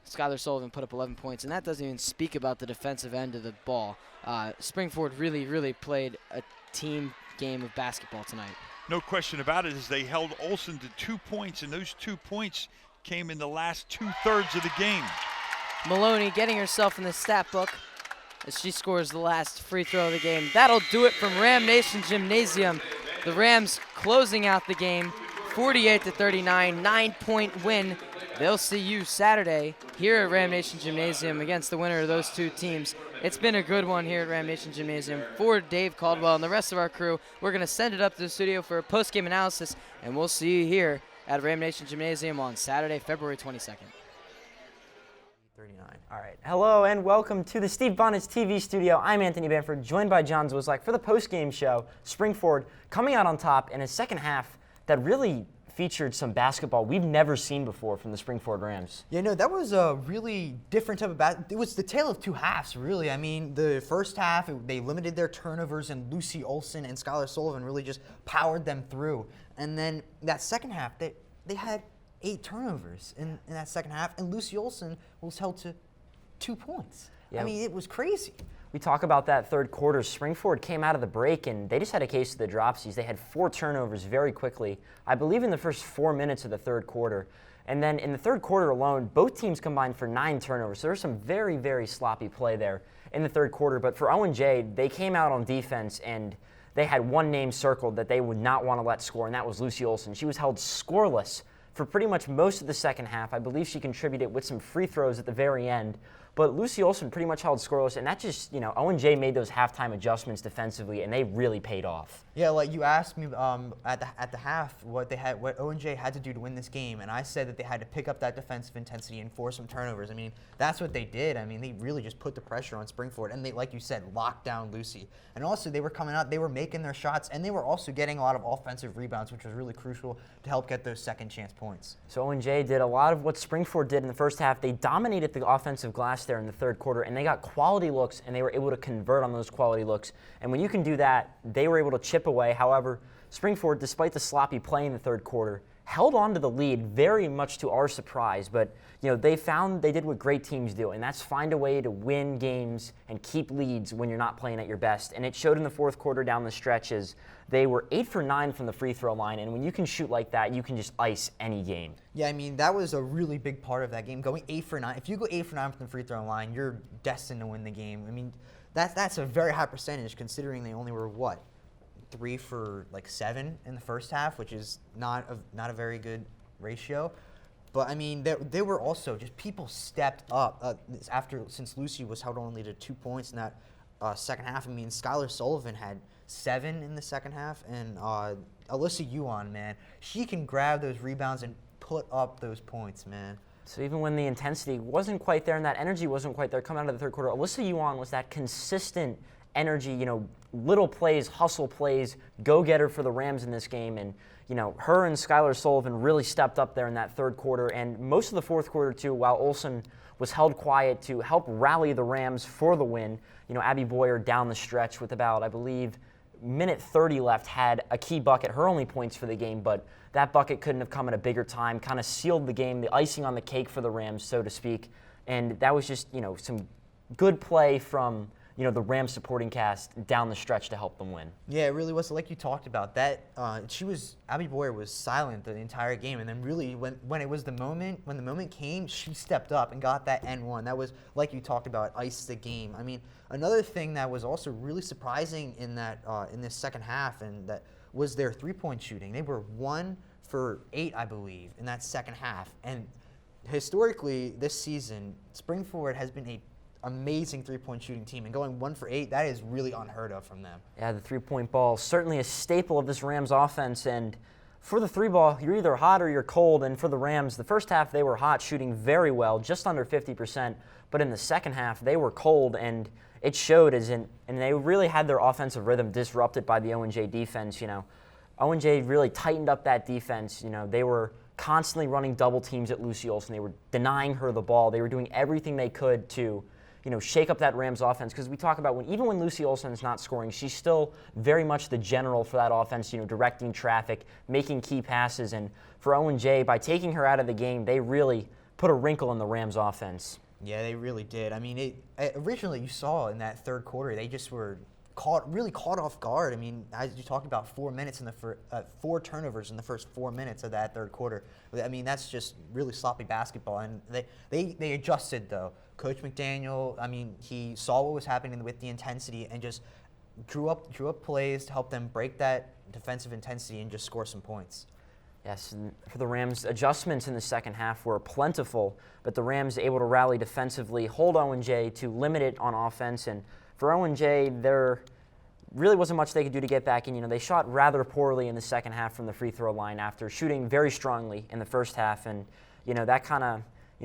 Skylar Sullivan put up 11 points. And that doesn't even speak about the defensive end of the ball. Springford really, really played a team game of basketball tonight. No question about it, as they held Olson to 2 points, and those 2 points came in the last 2/3 of the game. Maloney getting herself in the stat book as she scores the last free throw of the game. That'll do it from Ram Nation Gymnasium. The Rams closing out the game, 48-39, 9-point win. They'll see you Saturday here at Ram Nation Gymnasium against the winner of those two teams. It's been a good one here at Ram Nation Gymnasium. For Dave Caldwell and the rest of our crew, we're going to send it up to the studio for a post-game analysis, and we'll see you here at Ram Nation Gymnasium on Saturday, February 22nd. 39. All right. Hello and welcome to the Steve Bonnet's TV studio. I'm Anthony Bamford, joined by John Zwislak for the post-game show. Springford coming out on top in a second half that really featured some basketball we've never seen before from the Springford Rams. Yeah, no, that was a really different type of basketball. It was the tale of two halves, really. I mean, the first half, they limited their turnovers, and Lucy Olson and Skylar Sullivan really just powered them through. And then that second half, they had 8 turnovers in that second half, and Lucy Olson was held to 2 points. Yeah. I mean, it was crazy. We talk about that third quarter. Springford came out of the break, and they just had a case of the dropsies. They had 4 turnovers very quickly, I believe in the first 4 minutes of the third quarter. And then in the third quarter alone, both teams combined for 9 turnovers. So there was some very, very sloppy play there in the third quarter. But for Owen J, they came out on defense, and they had one name circled that they would not want to let score, and that was Lucy Olson. She was held scoreless for pretty much most of the second half. I believe she contributed with some free throws at the very end. But Lucy Olson pretty much held scoreless, and that just, you know, Owen J made those halftime adjustments defensively, and they really paid off. Yeah, like you asked me at the half what Owen J had to do to win this game, and I said that they had to pick up that defensive intensity and force some turnovers. I mean, that's what they did. I mean, they really just put the pressure on Springford, and they, like you said, locked down Lucy. And also, they were coming out, they were making their shots, and they were also getting a lot of offensive rebounds, which was really crucial to help get those second chance points. So Owen J did a lot of what Springford did in the first half. They dominated the offensive glass glass there in the third quarter, and they got quality looks, and they were able to convert on those quality looks. And when you can do that, they were able to chip away. However, Springford, despite the sloppy play in the third quarter, held on to the lead very much to our surprise. But they did what great teams do, and that's find a way to win games and keep leads when you're not playing at your best. And it showed in the fourth quarter down the stretches. They were 8 for 9 from the free throw line, and when you can shoot like that, you can just ice any game. Yeah, I mean, that was a really big part of that game, going 8 for 9. If you go 8 for 9 from the free throw line, you're destined to win the game. I mean, that's a very high percentage considering they only were, 3 for 7 in the first half, which is not a very good ratio. But I mean, they were also just people stepped up since Lucy was held only to 2 points in that second half. I mean, Skylar Sullivan had 7 in the second half, and Alyssa Yuan, man, she can grab those rebounds and put up those points, man. So even when the intensity wasn't quite there and that energy wasn't quite there coming out of the third quarter, Alyssa Yuan was that consistent energy, little plays, hustle plays, go-getter for the Rams in this game. And, her and Skylar Sullivan really stepped up there in that third quarter. And most of the fourth quarter, too, while Olsen was held quiet to help rally the Rams for the win. Abby Boyer down the stretch with about, I believe, minute 30 left had a key bucket, her only points for the game, but that bucket couldn't have come at a bigger time, kind of sealed the game, the icing on the cake for the Rams, so to speak. And that was just, some good play from, the Rams supporting cast down the stretch to help them win. Yeah, it really was. Like you talked about, that Abby Boyer was silent the entire game, and then really when the moment came, she stepped up and got that N1. That was, like you talked about, iced the game. I mean, another thing that was also really surprising in this second half, and that was their three-point shooting. They were 1 for 8, I believe, in that second half. And historically, this season, Springford has been a amazing three-point shooting team, and going 1 for 8, that is really unheard of from them. Yeah, the three-point ball, certainly a staple of this Rams offense, and for the three ball, you're either hot or you're cold, and for the Rams, the first half they were hot, shooting very well, just under 50%, but in the second half they were cold, and it showed and they really had their offensive rhythm disrupted by the Owen J defense. Owen J really tightened up that defense. They were constantly running double teams at Lucy Olsen. They were denying her the ball. They were doing everything they could to shake up that Rams offense, because we talk about even when Lucy Olsen is not scoring, she's still very much the general for that offense, directing traffic, making key passes. And for Owen J, by taking her out of the game, they really put a wrinkle in the Rams offense. Yeah, they really did. I mean, originally you saw in that third quarter, they just were really caught off guard. I mean, as you talked about, 4 minutes 4 turnovers in the first 4 minutes of that third quarter. I mean, that's just really sloppy basketball, and they adjusted though. Coach McDaniel, I mean, he saw what was happening with the intensity and just drew up plays to help them break that defensive intensity and just score some points. Yes, and for the Rams, adjustments in the second half were plentiful, but the Rams able to rally defensively, hold Owen J to limit it on offense. And for Owen J, there really wasn't much they could do to get back in. They shot rather poorly in the second half from the free throw line after shooting very strongly in the first half, and that kind of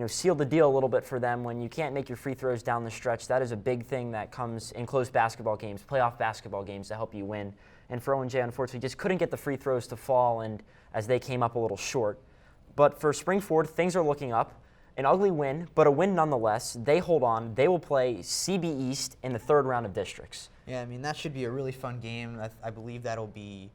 sealed the deal a little bit for them. When you can't make your free throws down the stretch, that is a big thing that comes in close basketball games, playoff basketball games, to help you win. And for Owen J, unfortunately, just couldn't get the free throws to fall, and as they came up a little short. But for Springford, things are looking up. An ugly win, but a win nonetheless. They hold on. They will play CB East in the third round of districts. Yeah, I mean, that should be a really fun game. I believe that'll be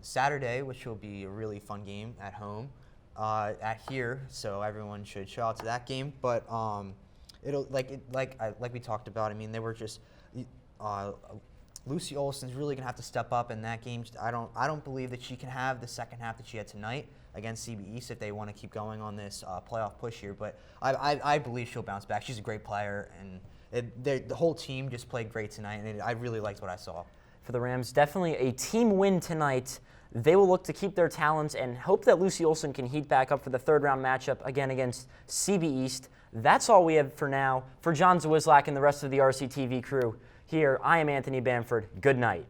Saturday, which will be a really fun game at home. At here, so everyone should show out to that game. But it'll like we talked about. I mean, they were just Lucy Olsen's really gonna have to step up in that game. I don't believe that she can have the second half that she had tonight against CB East if they want to keep going on this playoff push here. But I believe she'll bounce back. She's a great player, and the whole team just played great tonight, and I really liked what I saw. For the Rams, definitely a team win tonight. They will look to keep their talents and hope that Lucy Olsen can heat back up for the third round matchup again against CB East. That's all we have for now. For John Zawislak and the rest of the RCTV crew, here, I am Anthony Bamford. Good night.